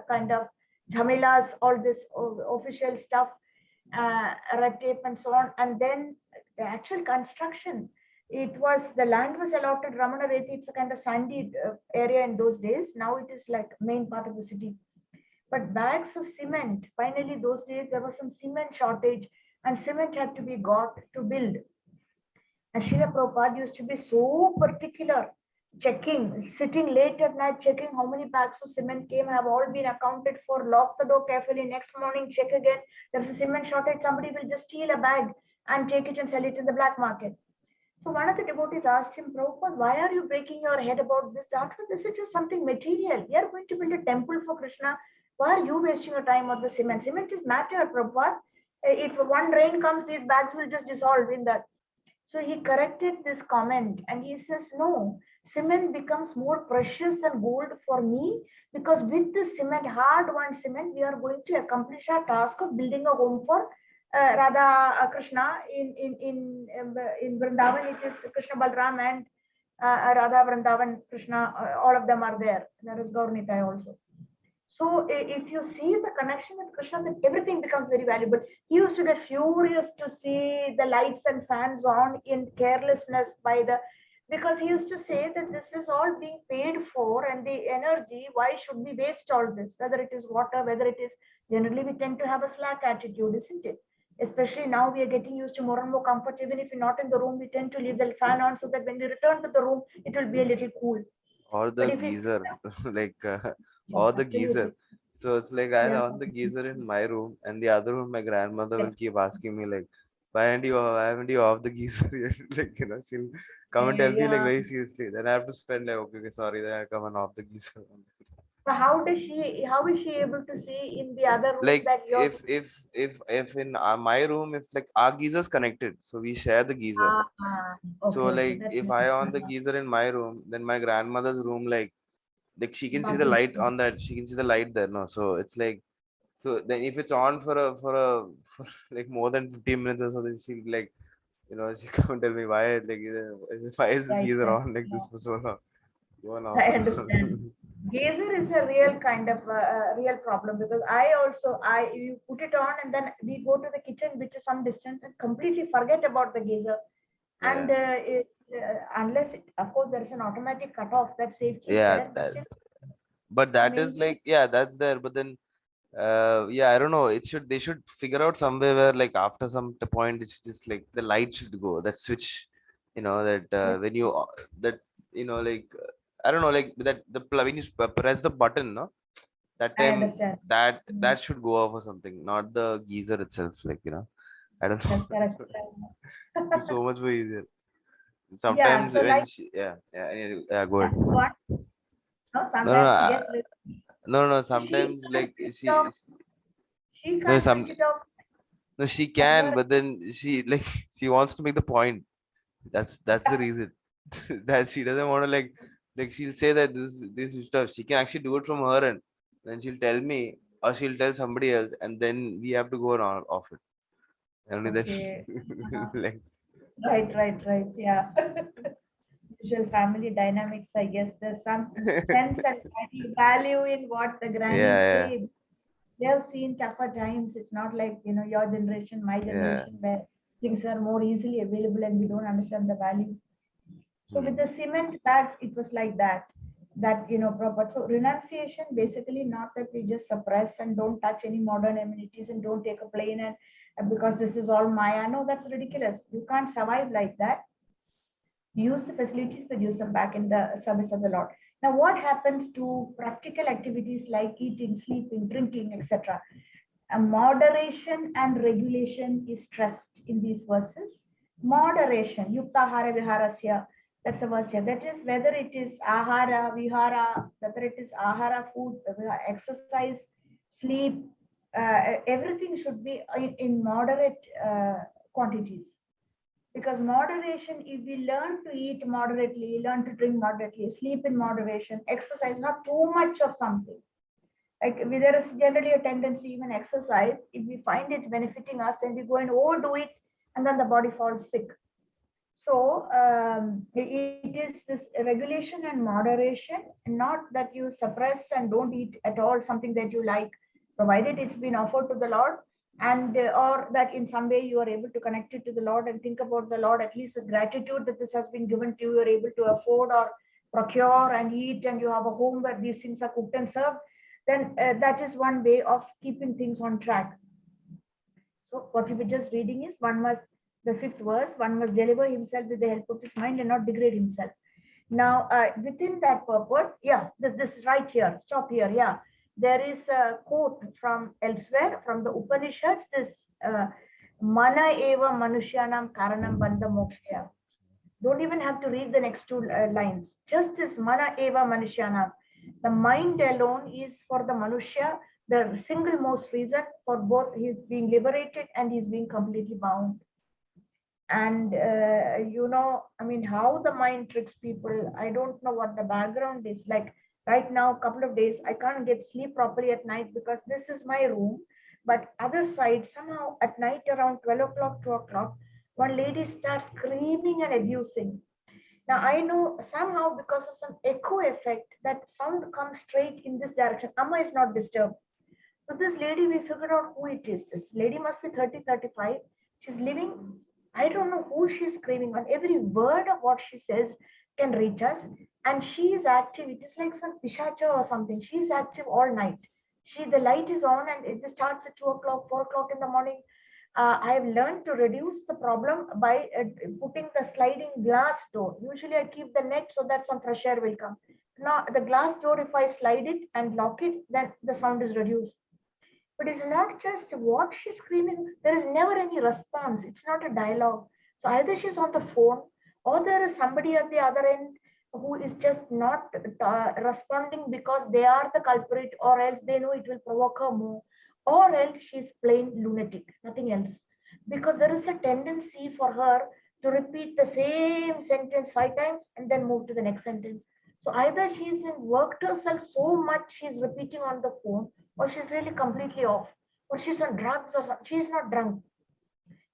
kind of jhamilas, all this official stuff, red tape, and so on, and then the actual construction, it was, the land was allotted Ramana Reti. It's a kind of sandy area in those days. Now it is like main part of the city. But bags of cement, finally those days there was some cement shortage and cement had to be got to build. And Srila Prabhupada used to be so particular, checking, sitting late at night, checking how many bags of cement came, have all been accounted for, lock the door carefully, next morning check again. There's a cement shortage, somebody will just steal a bag and take it and sell it in the black market. So one of the devotees asked him, Prabhupada, why are you breaking your head about this? After this, it is something material. We are going to build a temple for Krishna. Why are you wasting your time on the cement? Cement is matter, Prabhupada. If one rain comes, these bags will just dissolve in that. So he corrected this comment and he says, no, cement becomes more precious than gold for me, because with this cement, hard won cement, we are going to accomplish our task of building a home for Radha Krishna in Vrindavan. It is Krishna Balram and Radha Vrindavan Krishna. All of them are there. There is Gaurnitai also. So if you see the connection with Krishna, then everything becomes very valuable. He used to get furious to see the lights and fans on in carelessness by the, because he used to say that this is all being paid for and the energy, why should we waste all this? Whether it is water, whether it is, generally we tend to have a slack attitude, isn't it? Especially now we are getting used to more and more comfort. Even if you're not in the room, we tend to leave the fan on so that when we return to the room, it will be a little cool. Or the But if we see geyser, like the, or the geyser. absolutely, So it's like I yes, on the geyser in my room, and the other room, my grandmother yes, will keep asking me like, why haven't you off the geyser yet?" Like, she'll come and tell me like yeah. very seriously. Then I have to spend like, okay, okay, sorry, then I come and off the geyser. So how does she? How is she able to see in the other room Like that you're? if in my room, if like our geyser's connected, so we share the geyser. So Okay, okay, like that's if nice. I on the geyser in my room, then my grandmother's room, like she can see the Buzzing. light on that, she can see the light there, no, so it's like, so then if it's on for like more than 15 minutes or so, then she'll be like, she come and tell me why is the Right, geyser right. on like Yeah, this for so long. Go on off I it. understand. Gazer is a real kind of real problem, because I also, I you put it on and then we go to the kitchen, which is some distance, and completely forget about the gazer. And Yeah, unless it, of course, there is an automatic cutoff, that safety is yeah, there, but that, still, but I that is maintain. like, yeah, that's there, but then yeah, I don't know, they should figure out somewhere where like after some point it's just like the light should go, that switch, that Yes, when you that like I don't know, like that when you press the button, no, that I time understand. that should go off or something, not the geyser itself, like, I don't know. That's correct. It'd be so much more easier Yeah, sometimes so when like, yeah, go yeah, ahead. what? No, No, no, sometimes, yes, no, no, she sometimes can't like switch it she off. She no can't some switch it off no, she at can, her. but then she like she wants to make the point. That's the reason. That she doesn't want to like she'll say that this stuff she can actually do it from her end. Then she'll tell me, or she'll tell somebody else, and then we have to go on off it. Only then, Okay. like, Right, right, right. Yeah. Usual family dynamics, I guess. There's some sense and value in what the grannies yeah, say. They have seen tougher times. It's not like, your generation, my yeah, generation, where things are more easily available and we don't understand the value. So with hmm. the cement bags, it was like that. That, proper. So renunciation, basically, not that we just suppress and don't touch any modern amenities and don't take a plane, and because this is all Maya. No, that's ridiculous. You can't survive like that. Use the facilities, but use them back in the service of the Lord. Now, what happens to practical activities like eating, sleeping, drinking, etc.? Moderation and regulation is stressed in these verses. Moderation, yuktahara viharasya, that's a verse here. That is whether it is ahara, vihara, whether it is ahara, food, exercise, sleep, everything should be in moderate quantities. Because moderation, if we learn to eat moderately, learn to drink moderately, sleep in moderation, exercise, not too much of something, like there is generally a tendency, even exercise, if we find it benefiting us, then we go and overdo it, and then the body falls sick. So it is this regulation and moderation, not that you suppress and don't eat at all something that you like, provided it's been offered to the Lord, and or that in some way you are able to connect it to the Lord and think about the Lord, at least with gratitude that this has been given to you. You're able to afford or procure and eat, and you have a home where these things are cooked and served. Then that is one way of keeping things on track. So what we were just reading is, one must, the fifth verse, one must deliver himself with the help of his mind and not degrade himself. Now, within that purport, yeah, this right here, stop here, yeah. There is a quote from elsewhere, from the Upanishads, this mana eva manushyanam karanam bandha mokshaya. Don't even have to read the next two lines. Just this mana eva manushyanam. The mind alone is for the manushya the single most reason for both he's being liberated and he's being completely bound. And I mean, how the mind tricks people, I don't know what the background is like. Right now, a couple of days I can't get sleep properly at night because this is my room, but other side, somehow at night around 12 o'clock, 2 o'clock, one lady starts screaming and abusing. Now I know somehow because of some echo effect that sound comes straight in this direction. Amma is not disturbed. So this lady, we figured out who it is. This lady must be 30, 35. She's living, I don't know who she's screaming on. Every word of what she says can reach us. And she is active. It is like some pishacha or something. She is active all night. The light is on and it starts at 2 o'clock, 4 o'clock in the morning. I have learned to reduce the problem by putting the sliding glass door. Usually I keep the net so that some fresh air will come. Now the glass door, if I slide it and lock it, then the sound is reduced. But it's not just what she's screaming, there is never any response. It's not a dialogue. So either she's on the phone or there is somebody at the other end who is just not responding because they are the culprit, or else they know it will provoke her more, or else she's plain lunatic, nothing else. Because there is a tendency for her to repeat the same sentence 5 times and then move to the next sentence. So either she's worked herself so much she's repeating on the phone, or she's really completely off, or she's on drugs, or she's not drunk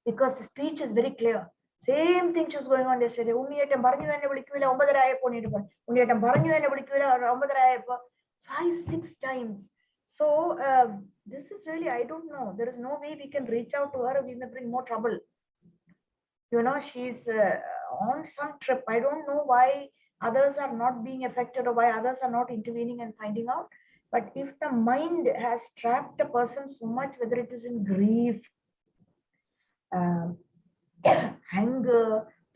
because the speech is very clear. Same thing she was going on yesterday. ഉണ്ണിയേട്ടൻ പറഞ്ഞു എന്നെ വിളിക്കൂല 9:30 നീട്ട് പോയി ഉണ്ണിയേട്ടൻ പറഞ്ഞു എന്നെ വിളിക്കൂല 9:30 5, 6 times. So this is really, I don't know. There is no way we can reach out to her. We may bring more trouble. She's on some trip. I don't know why others are not being affected or why others are not intervening and finding out. But if the mind has trapped a person so much, whether it is in grief, uh, anger,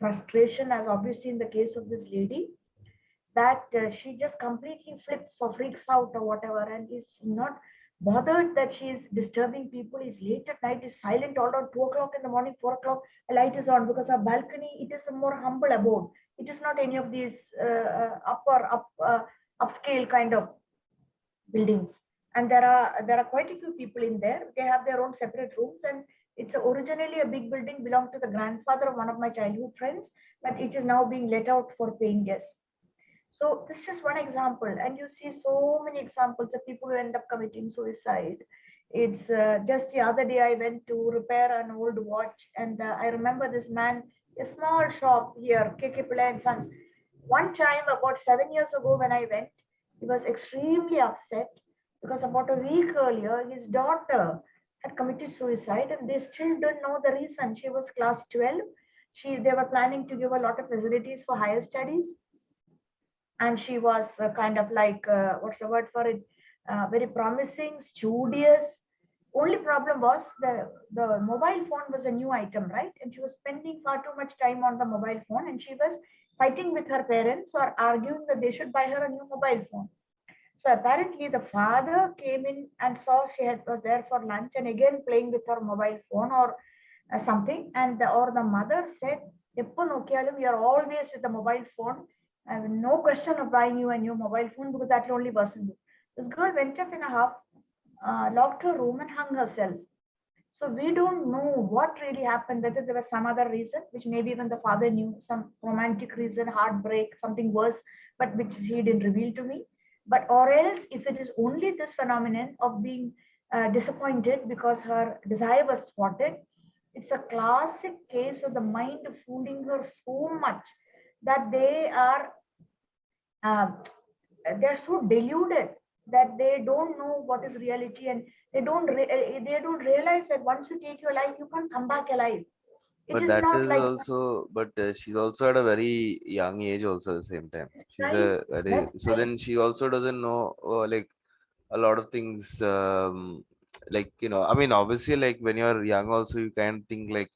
frustration, as obviously in the case of this lady, that she just completely flips or freaks out or whatever, and is not bothered that she is disturbing people. Is late at night, is silent all on 2 o'clock in the morning, 4 o'clock, a light is on because her balcony, it is a more humble abode. It is not any of these upscale kind of buildings. And there are quite a few people in there. They have their own separate rooms, and it's originally a big building, belonged to the grandfather of one of my childhood friends, but it is now being let out for paying guests. So this is just one example, and you see so many examples of people who end up committing suicide. It's just the other day I went to repair an old watch, and I remember this man, a small shop here, KK Pillai and Sons. One time, about 7 years ago, when I went, he was extremely upset because about a week earlier, his daughter had committed suicide, and they still don't know the reason. She was class 12. They were planning to give a lot of facilities for higher studies, and she was kind of like what's the word for it, very promising, studious. Only problem was the mobile phone was a new item, right? And she was spending far too much time on the mobile phone, and she was fighting with her parents or arguing that they should buy her a new mobile phone. So apparently the father came in and saw she was there for lunch and again playing with her mobile phone or something, and or the mother said, "Eppo nokkiyalum, you are always with the mobile phone. I have no question of buying you a new mobile phone because that will only worsen this." This girl went up in a huff, locked her room, and hung herself. So we don't know what really happened, whether there was some other reason, which maybe even the father knew, some romantic reason, heartbreak, something worse, but which he didn't reveal to me. But or else, if it is only this phenomenon of being disappointed because her desire was thwarted, it's a classic case of the mind fooling her so much that uh, they're so deluded that they don't know what is reality, and they don't realize that once you take your life, you can't come back alive. It But is that not is like also, but she's also at a very young age, also at the same time. She's right. a very, That's so then she also doesn't know like a lot of things. Like, I mean, obviously, like when you're young, also you kind of think like,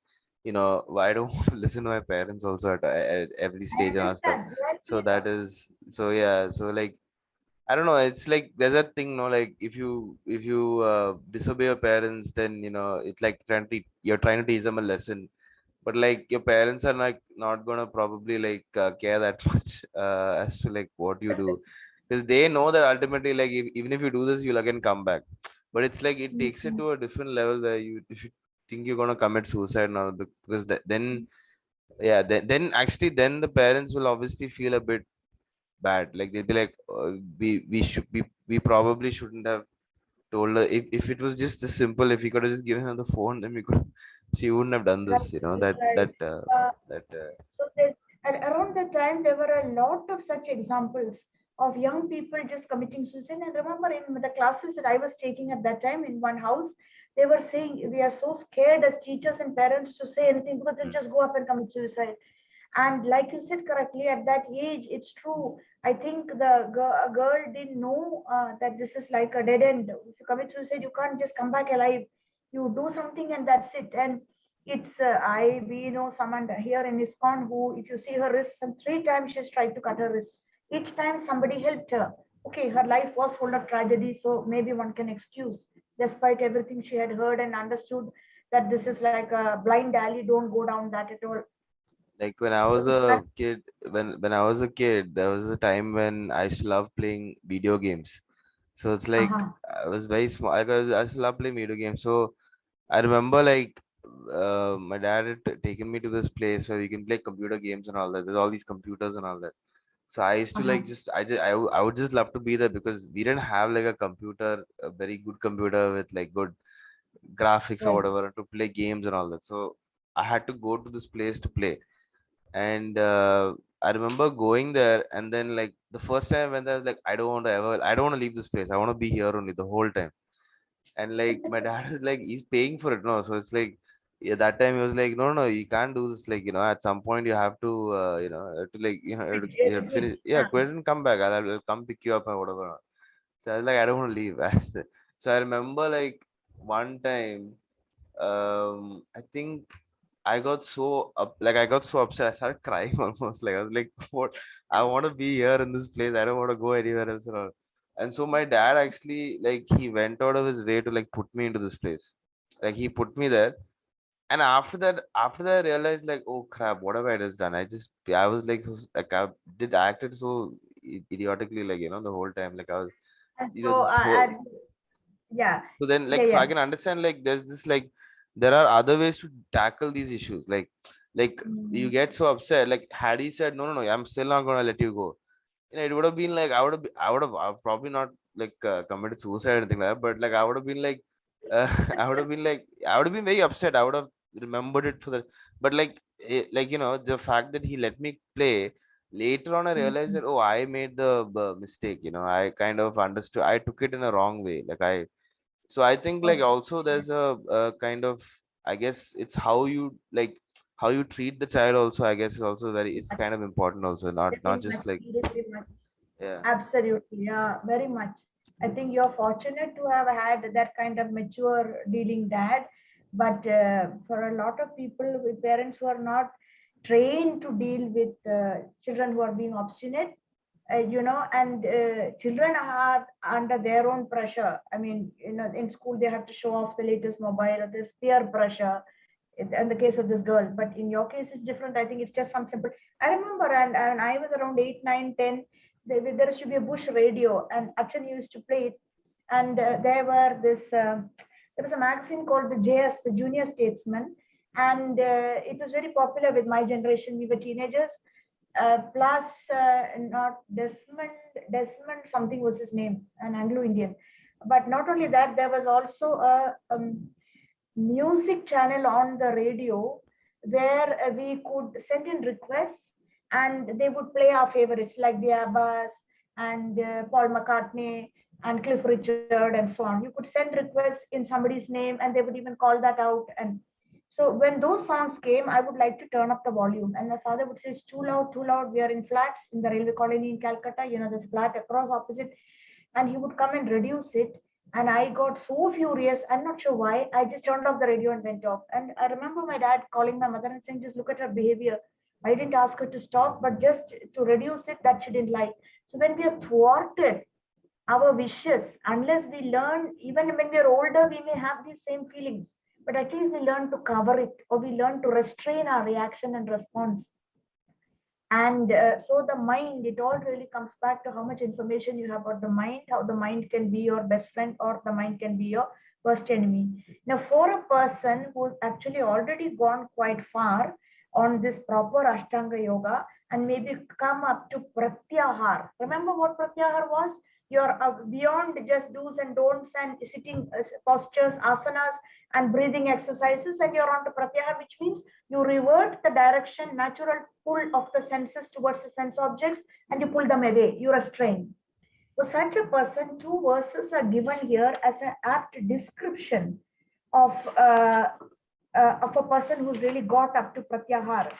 why don't want to listen to my parents also at every I stage and all stuff. understand. Rightly So that so. is, so yeah, so like I don't know. It's like there's that thing, no, like if you disobey your parents, then it's like you're trying to teach them a lesson, but like your parents are like not gonna probably like care that much as to like what you do, because they know that ultimately like even if you do this, you'll again come back. But it's like it takes it Mhm. to a different level where if you think you're gonna commit suicide now, because then yeah, then actually then the parents will obviously feel a bit bad. Like they'll be like, we probably shouldn't have told her. If it was just this simple, if we could have just given her the phone, then we could. She wouldn't have done Right, this. right. That Uh, that. so that, and around that time, there were a lot of such examples of young people just committing suicide. And remember, in the classes that I was taking at that time in one house, they were saying we are so scared as teachers and parents to say anything because they'll Mm. just go up and commit suicide. And like you said correctly, at that age, it's true. I think a girl didn't know that this is like a dead end. If you commit suicide, you can't just come back alive. You do something and that's it. And it's we know someone here in ISKCON who, if you see her wrist, some 3 times she's tried to cut her wrist. Each time somebody helped her. Okay, her life was full of tragedy, so maybe one can excuse, despite everything she had heard and understood, that this is like a blind alley. Don't go down that at all. Like when I So was it's a that. kid, when I was a kid, there was a time when I used to love playing video games. So it's like Uh-huh. I was very small. I used to love playing video games. So I remember like my dad had taken me to this place where we can play computer games and all that. There's all these computers and all that. So I used to like Uh-huh. I would just love to be there because we didn't have like a computer, a very good computer with like good graphics or Right. whatever to play games and all that. So I had to go to this place to play. And I remember going there, and then like the first time when I was like, I don't want to leave this place. I want to be here only the whole time. And like my dad is like, he's paying for it, no? So it's like, yeah, that time he was like, no, no, you can't do this. Like, at some point you have to, to like, you have to Quit. finish. Yeah, quit and come back. I'll come pick you up or whatever. So I was like, I don't want to leave. So I remember like one time, I think I got so upset. I started crying almost. Like I was like, "What? I want to be here in this place. I don't want to go anywhere else." And all. And so my dad actually like he went out of his way to like put me into this place. Like he put me there. And after that, I realized like, oh crap, what have I just done? I was like, like I acted so idiotically, like the whole time. Like I was, And you know, so, this whole yeah, so then, yeah, like, so yeah. I can understand, like, there's this, like, there are other ways to tackle these issues. Like you Mm. get so upset. Like, had he said, no, no, no, I'm still not gonna let you go. It would have been like, I've probably not like committed suicide or anything like that, but like, I would have been like, I would have been very upset. I would have remembered it for the, but like, like the fact that he let me play. Later on, I realized Mm. that I made the mistake. I kind of understood. I took it in a wrong way. So I think like also Okay. there's a kind of, I guess it's how you like how you treat the child also, I guess is also it's kind of important also, not Very much, just like very much. yeah. Absolutely, yeah, very much. I think you're fortunate to have had that kind of mature dealing dad, but for a lot of people with parents who are not trained to deal with children who are being obstinate, and children are under their own pressure. I mean, in school they have to show off the latest mobile, or this peer pressure in the case of this girl. But in your case, it's different. I think it's just some simple. I remember, and I was around 8, 9, 10. There used to be a bush radio, and Achan used to play it. And there was a magazine called the JS, the Junior Statesman, and it was very popular with my generation. We were teenagers. Plus, not Desmond something was his name, an Anglo-Indian. But not only that, there was also a music channel on the radio where we could send in requests and they would play our favorites like the Abbas and Paul McCartney and Cliff Richard and so on. You could send requests in somebody's name and they would even call that out. And so when those songs came, I would like to turn up the volume. And my father would say, it's too loud, too loud. We are in flats in the railway colony in Calcutta. There's a flat across opposite, and he would come and reduce it. And I got so furious. I'm not sure why. I just turned off the radio and went off. And I remember my dad calling my mother and saying, just look at her behavior. I didn't ask her to stop, but just to reduce it, that she didn't like. So when we are thwarted, our wishes, unless we learn, even when we are older, we may have these same feelings, but at least we learn to cover it, or we learn to restrain our reaction and response. And so the mind, it all really comes back to how much information you have about the mind, how the mind can be your best friend or the mind can be your worst enemy. Now, for a person who's actually already gone quite far on this proper Ashtanga yoga and maybe come up to Pratyahar. Remember what Pratyahar was? You're beyond just do's and don'ts and sitting postures, asanas, and breathing exercises, and you're on to pratyahara, which means you revert the direction, natural pull of the senses towards the sense objects, and you pull them away. You restrain. So such a person, two verses are given here as an apt description of a person who's really got up to pratyahara,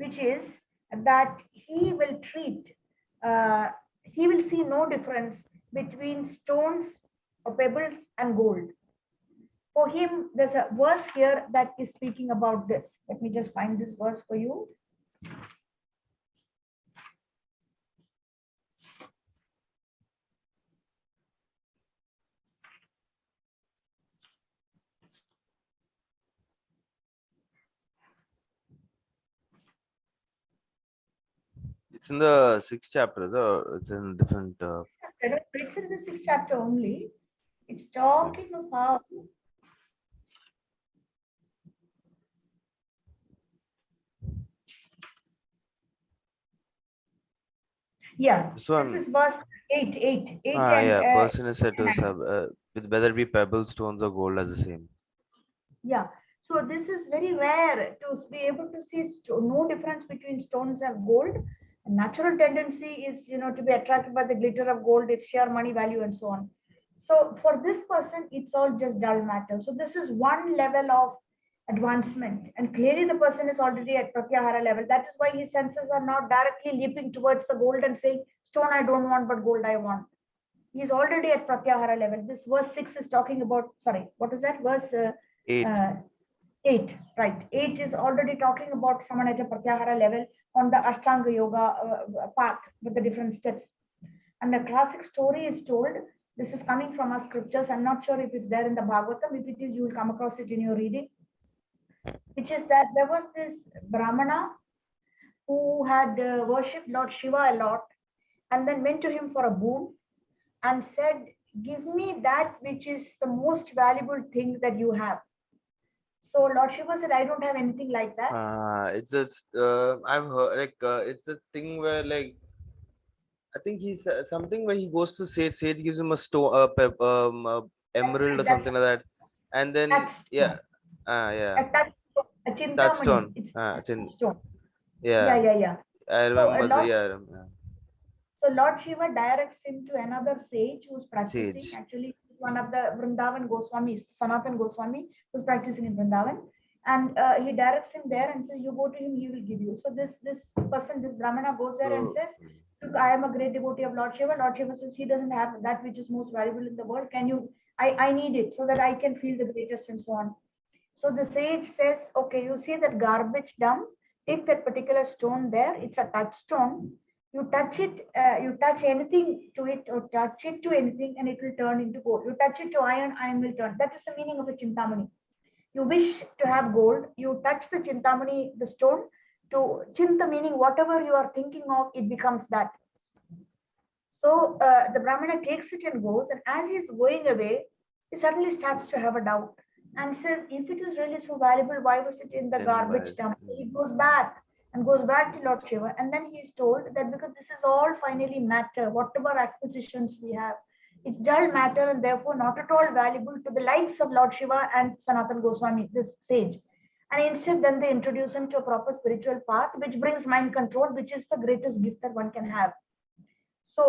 which is that he will see no difference between stones or pebbles and gold. For him, there's a verse here that is speaking about this. Let me just find this verse for you. It's in the sixth chapter, or it's in different. It's in the sixth chapter only. It's talking about. Yeah, This one. this is verse 8 Yeah. and Person is said to 9. have with whether it be pebbles, stones, or gold as the same. Yeah, so this is very rare to be able to see no difference between stones and gold. A natural tendency is, to be attracted by the glitter of gold, its sheer money value, and so on. So for this person, it's all just dull matter. So this is one level of advancement, and clearly the person is already at pratyahara level. That is why his senses are not directly leaping towards the gold and saying, "Stone I don't want, but gold I want." He is already at pratyahara level. This verse 6 is talking about. Sorry, what is that verse? 8. Uh, 8, right? 8 is already talking about someone at a pratyahara level on the Ashtanga Yoga path with the different steps. And a classic story is told. This is coming from our scriptures. I'm not sure if it's there in the Bhagavatam. If it is, you will come across it in your reading. Which is that there was this Brahmana who had worshipped Lord Shiva a lot and then went to him for a boon and said, "Give me that which is the most valuable thing that you have." So Lord Shiva said, "I don't have anything like that." It's just I've heard it's a thing where I think he's something where he goes to sage gives him a stone, a That's emerald right. or something like that, and then yeah, Touchstone. yeah, A touchstone. A chintamani. touchstone. It's It's in touchstone. Yeah, yeah, yeah, yeah. I So a remember the lot. yeah, So Lord Shiva directs him to another sage who's practicing. sage. Actually, one of the Vrindavan Goswamis, Sanatan Goswami, who's practicing in Vrindavan, and he directs him there and says, "You go to him, he will give you." So this person, this Brahmana, goes there and So says, "Look, I am a great devotee of Lord Shiva." Lord Shiva says he doesn't have that which is most valuable in the world. Can you? I need it so that I can feel the greatest and so on. So the sage says, "Okay, you see that garbage dump? Take that particular stone there. It's a touchstone. You touch it, you touch anything to it or touch it to anything and it will turn into gold. You touch it to iron, iron will turn." That is the meaning of a chintamani. You wish to have gold, you touch the chintamani, the stone, to chinta meaning whatever you are thinking of, it becomes that. So the Brahmana takes it and goes, and as he's going away, he suddenly starts to have a doubt and says, "If it is really so valuable, why was it in the then garbage dump?" He goes back and goes back to Lord Shiva, and then he is told that because this is all finally matter, whatever acquisitions we have, it's dull matter and therefore not at all valuable to the likes of Lord Shiva and Sanatan Goswami, this sage. And instead, then they introduce him to a proper spiritual path, which brings mind control, which is the greatest gift that one can have. So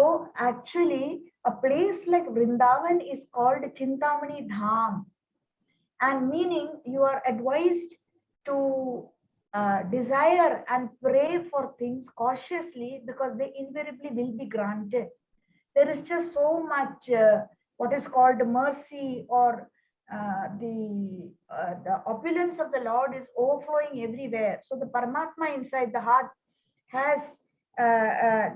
actually, a place like Vrindavan is called Chintamani Dham, and meaning you are advised to desire and pray for things cautiously because they invariably will be granted. There is just so much what is called mercy, or the opulence of the Lord is overflowing everywhere. So the Paramatma inside the heart has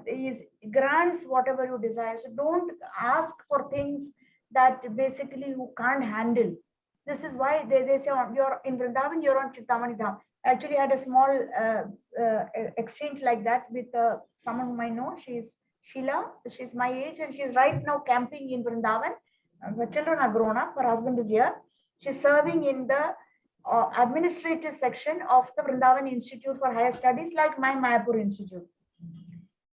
is grants whatever you desire. So don't ask for things that basically you can't handle. This is why they say, "You're in Vrindavan, you're on Chintamani Dham." I actually had a small exchange like that with someone whom I know. She's Sheila. She's my age, and she's right now camping in Vrindavan. Her children are grown up. Her husband is here. She's serving in the administrative section of the Vrindavan Institute for Higher Studies, like my Mayapur Institute.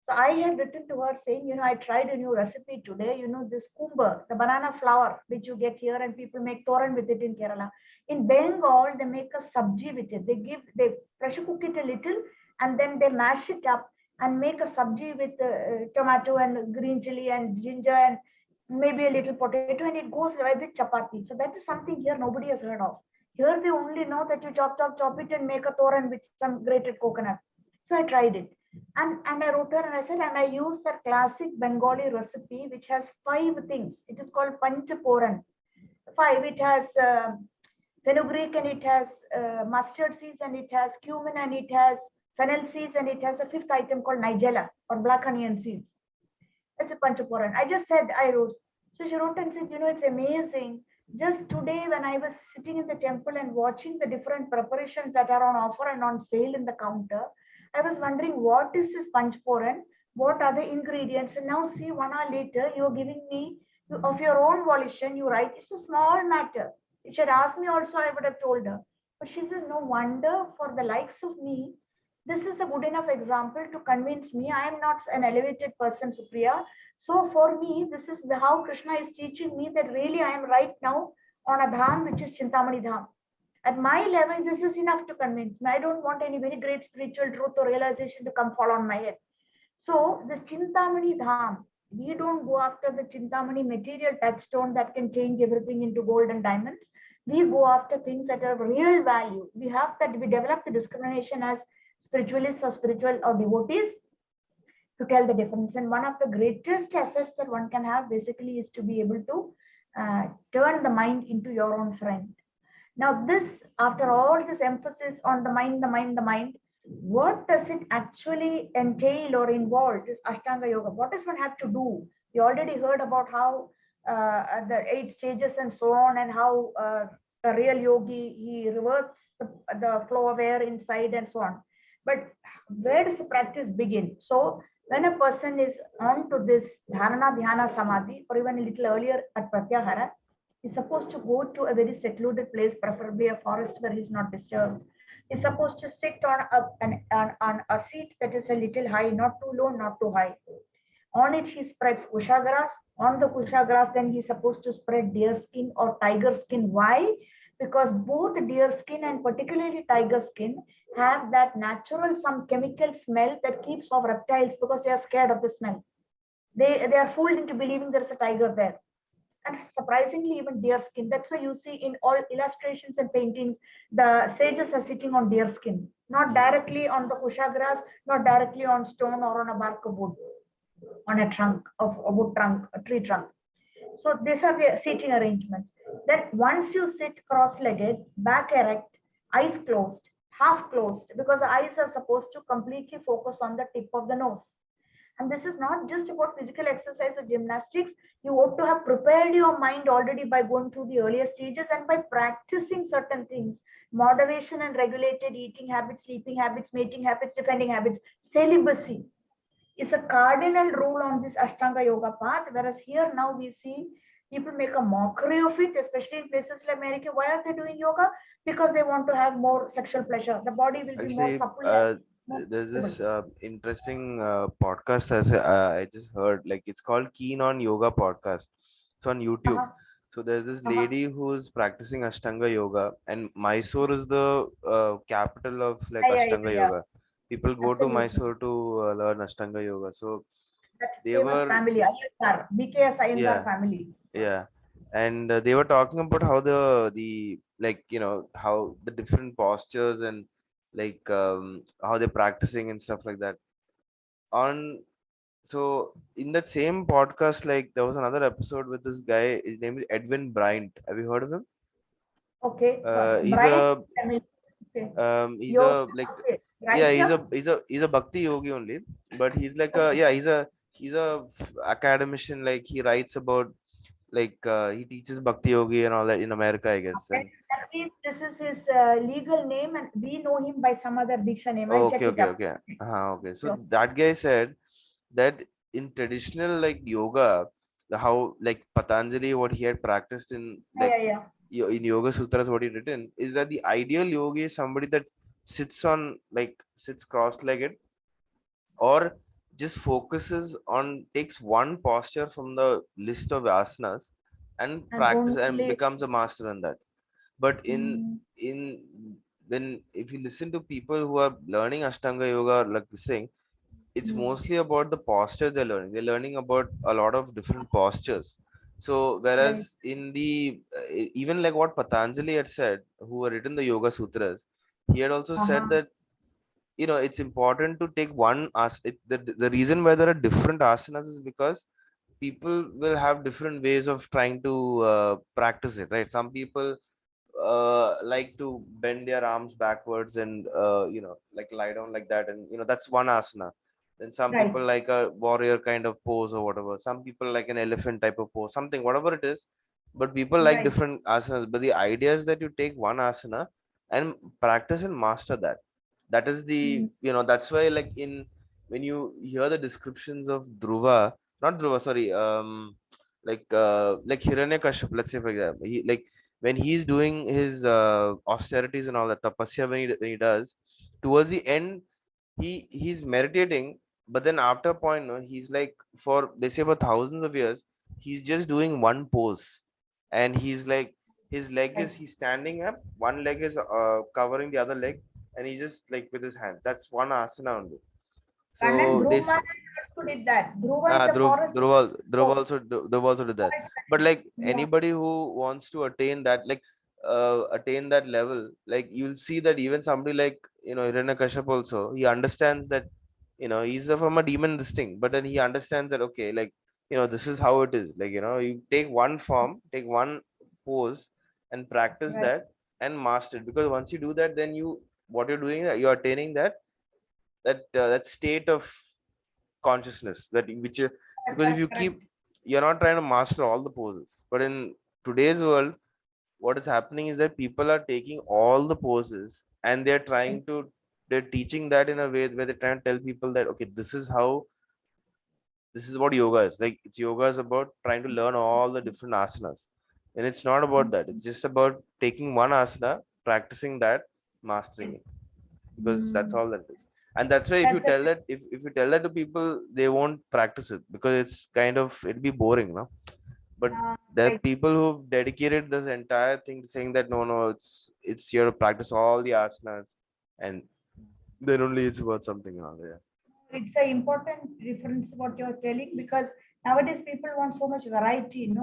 So I had written to her saying, I tried a new recipe today, this kumber, the banana flour, which you get here and people make toran with it in Kerala. In Bengal, they make a sabji with it. They pressure cook it a little and then they mash it up and make a sabji with tomato and green chili and ginger and maybe a little potato, and it goes with chapati. So that is something here nobody has heard of. Here they only know that you chop it and make a toran with some grated coconut. So I tried it. And I wrote her and I said, and I used that classic Bengali recipe which has 5 things. It is called Panchaporan. Five. It has fenugreek and it has mustard seeds and it has cumin and it has fennel seeds and it has a fifth item called nigella or black onion seeds. It's a Panchapuran. I just said, I wrote. So she wrote and said, it's amazing. Just today, when I was sitting in the temple and watching the different preparations that are on offer and on sale in the counter, I was wondering, what is this Panchapuran? What are the ingredients? And now, see, 1 hour later, you're giving me, of your own volition, you write, it's a small matter. If she had asked me also, I would have told her. But she says, no wonder for the likes of me, this is a good enough example to convince me I am not an elevated person, Supriya. So for me, this is how Krishna is teaching me that really I am right now on a dham which is Chintamani dham. At my level, this is enough to convince me. I don't want any very great spiritual truth or realization to come fall on my head. So this Chintamani dham, we don't go after the Chintamani material touchstone that can change everything into gold and diamonds. We go after things that are real value. We develop the discrimination as spiritualists or spiritual or devotees to tell the difference. And one of the greatest assets that one can have basically is to be able to turn the mind into your own friend. Now, this, after all this emphasis on the mind, the mind, the mind, what does it actually entail or involve? This Ashtanga Yoga. What does one have to do? You already heard about how the 8 stages and so on, and how a real yogi he reverts the flow of air inside and so on. But where does the practice begin? So, when a person is on to this dharana, dhyana, samadhi, or even a little earlier at pratyahara, he's supposed to go to a very secluded place, preferably a forest where he's not disturbed. He's supposed to sit on a seat that is a little high, not too low, not too high. On it, he spreads kusha grass. On the kusha grass, then he's supposed to spread deer skin or tiger skin. Why? Because both deer skin and particularly tiger skin have that natural, some chemical smell that keeps off reptiles because they are scared of the smell. They are fooled into believing there's a tiger there. And surprisingly, even deer skin. That's why you see in all illustrations and paintings, the sages are sitting on deer skin, not directly on the kusha grass, not directly on stone or on a bark of wood, on a trunk of a wood trunk, a tree trunk. So these are the seating arrangements. Then once you sit cross-legged, back erect, eyes closed, half closed, because the eyes are supposed to completely focus on the tip of the nose. And this is not just about physical exercise or gymnastics. You ought to have prepared your mind already by going through the earlier stages and by practicing certain things. Moderation and regulated eating habits, sleeping habits, mating habits, defending habits, celibacy is a cardinal rule on this Ashtanga Yoga path. Whereas here now we see people make a mockery of it, especially in places like America. Why are they doing yoga? Because they want to have more sexual pleasure. The body will be more Actually, supple and more there's this flexible. interesting podcast I just heard. Like it's called Keen on Yoga podcast. It's on YouTube. Uh-huh, So there's this uh-huh. lady who's practicing Ashtanga Yoga, and Mysore is the capital of like Yeah. Ashtanga Yeah. Yoga. People go to Absolutely. Mysore to learn Ashtanga Yoga. So That they famous were, family, ISR, BKS ISR yeah, family. yeah, and they were talking about how the like how the different postures and like how they're practicing and stuff like that. On so in that same podcast, like there was another episode with this guy. His name is Edwin Bryant. Have you heard of him? Okay. He's Brian a family. Okay. he's Yoga. a like Okay. yeah Writer. he's a bhakti yogi only, but he's like a Okay. yeah he's a academician. Like he writes about like he teaches bhakti yogi and all that in America, I guess. Okay. And That means this is his legal name, and we know him by some other Diksha name. I'll oh, check it up. okay. Okay. So Sure. that guy said that in traditional like yoga, how like Patanjali, what he had practiced in like Yeah. in Yoga Sutras, what he written is that the ideal yogi is somebody that sits on like sits cross-legged or just focuses on, takes one posture from the list of asanas and And practice and only becomes a master in that. But mm, in when if you listen to people who are learning Ashtanga yoga or like this thing, it's mm, mostly about the posture they're learning. They're learning about a lot of different postures. So right. whereas in the even like what Patanjali had said, who had written the Yoga Sutras, he had also said Uh-huh. that it's important to take one the reason why there are different asanas is because people will have different ways of trying to practice it, right? Some people like to bend their arms backwards and like lie down like that, and that's one asana. Then some Right. people like a warrior kind of pose or whatever. Some people like an elephant type of pose, something, whatever it is. But people like Right. different asanas. But the idea is that you take one asana and practice and master that. That is Mm, that's why, like, in when you hear the descriptions of Dhruva, not Dhruva, sorry, like Hiranyakashipu, let's say, for example, when he's doing his austerities and all that tapasya, when he does towards the end, he's meditating, but then after a point, no, he's like, for they say for thousands of years, he's just doing one pose, and he's like, his leg is, right. he's standing up, one leg is covering the other leg, and he just like with his hands. That's one asana only. And then So Dhruv Maharaj also did that. Dhruva is the Dhruv, forest. Dhruv also did that. But like Yeah. anybody who wants to attain that, like attain that level, like you'll see that even somebody like Hiranyakashipu also, he understands that he's from a demon this thing, but then he understands that, okay, like this is how it is. Like you take one form, take one pose, and practice Right. that and master it. Because once you do that, then what you're doing, you're attaining that state of consciousness that which because if Correct. you Correct. keep, you're not trying to master all the poses, but in today's world, what is happening is that people are taking all the poses and they're teaching that in a way where they're trying to tell people that, okay, this is what yoga is. Like, it's yoga is about trying to learn all the different asanas, and it's not about that. It's just about taking one asana, practicing that, mastering it, because that's Mm, all that is. And that's why if you that's tell it. that, if you tell that to people, they won't practice it because it's kind of, it'd be boring, no? But there are Right. people who've dedicated this entire thing saying that no, it's here to practice all the asanas, and then only it's worth something or other. It's an important difference what you're telling, because nowadays people want so much variety,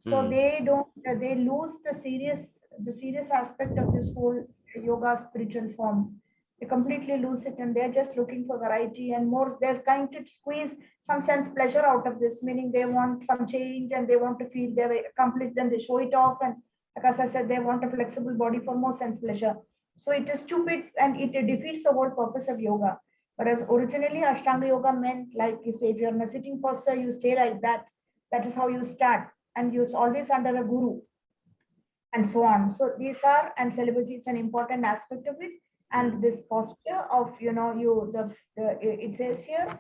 Yeah. so they don't they lose the serious aspect of this whole yoga spiritual form. They completely lose it, and they're just looking for variety and more. They're trying to squeeze some sense pleasure out of this, meaning they want some change and they want to feel they're accomplished, then they show it off. And like as I said, they want a flexible body for more sense pleasure. So it is stupid, and it defeats the whole purpose of yoga. Whereas originally Ashtanga Yoga meant, like you say, if you're in a sitting posture, you stay like that. That is how you start. And you're always under a guru and so on. So these are, and celibacy is an important aspect of it. And Hmm. this posture of, it says here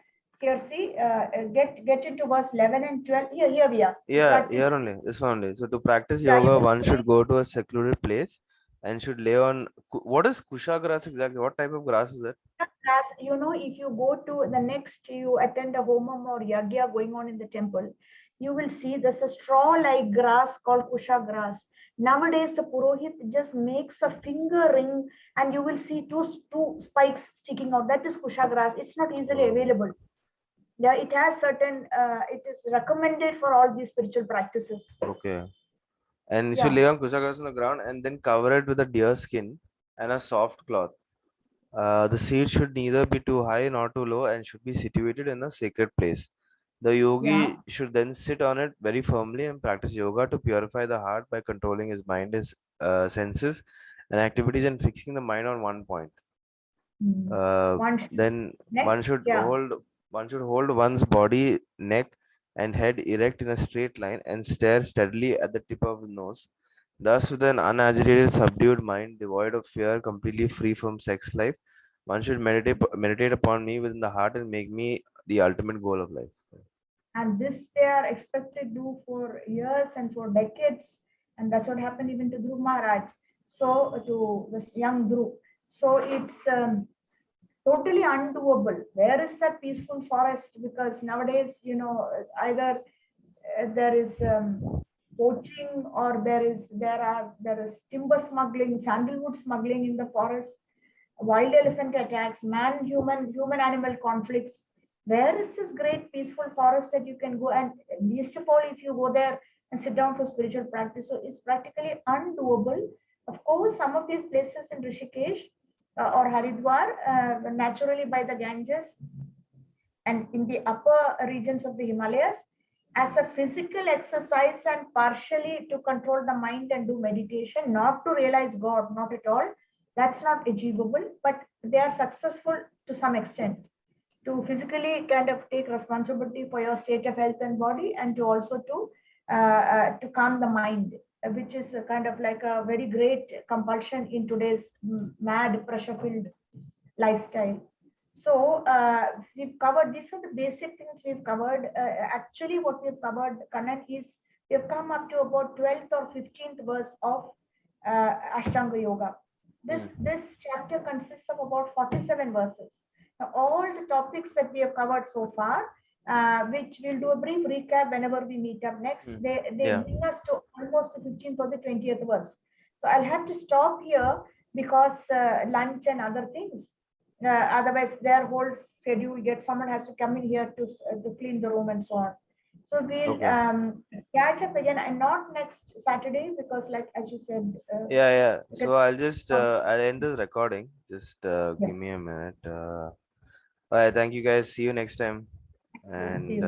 see, get into verse 11 and 12. Here we are. To Yeah, practice, here only, this only. So to practice yeah, you yoga, will one see. should go to a secluded place and should lay on what is kusha grass exactly? What type of grass is that? As if you go to the next, you attend a homam or yagya going on in the temple, you will see there's a straw-like grass called kusha grass. Nowadays, the purohit just makes a finger ring, and you will see two spikes sticking out. That is kusha grass. It's not easily Oh, available. Yeah, it has certain. It is recommended for all these spiritual practices. okay. And you should Yeah, lay on kusha grass on the ground and then cover it with a deer skin and a soft cloth. The seat should neither be too high nor too low and should be situated in a sacred place. The yeah, yogi should then sit on it very firmly and practice yoga to purify the heart by controlling his mind, his senses, and activities, and fixing the mind on one point. mm. Uh, One should then next. Yeah, one should hold one's body, neck, and head erect in a straight line and stare steadily at the tip of the nose. Thus, with an unagitated, subdued mind, devoid of fear, completely free from sex life, one should meditate upon me within the heart and make me the ultimate goal of life. and this they are expected to do for years and for decades, and that's what happened even to Dhruv Maharaj. So to this young Dhruv. So it's totally undoable. Where is that peaceful forest? Because nowadays, either there is poaching, or there is timber smuggling, sandalwood smuggling in the forest, wild elephant attacks, human animal conflicts. Where is this great peaceful forest that you can go, and least of all if you go there and sit down for spiritual practice? So it's practically undoable. Of course, some of these places in Rishikesh or Haridwar, naturally by the Ganges, and in the upper regions of the Himalayas, as a physical exercise and partially to control the mind and do meditation, not to realize God, not at all. That's not achievable, but they are successful to some extent to physically kind of take responsibility for your state of health and body, and to also to calm the mind, which is a kind of like a very great compulsion in today's mad pressure filled lifestyle. So we've covered, these are the basic things we've covered. Actually, what we've covered, Kanan, is we've come up to about 12th or 15th verse of Ashtanga Yoga. This chapter consists of about 47 verses. Now, all the topics that we have covered so far, which we'll do a brief recap whenever we meet up next, Mm. they Yeah. bring us to almost the 15th or the 20th verse. So I'll have to stop here because lunch and other things. Otherwise, their whole schedule get someone has to come in here to clean the room and so on. So we'll Okay. catch up again, and not next Saturday because, like as you said, Yeah, yeah. because So I'll end this recording. Just yeah, give me a minute. All right. Thank you guys. See you next time. see And you.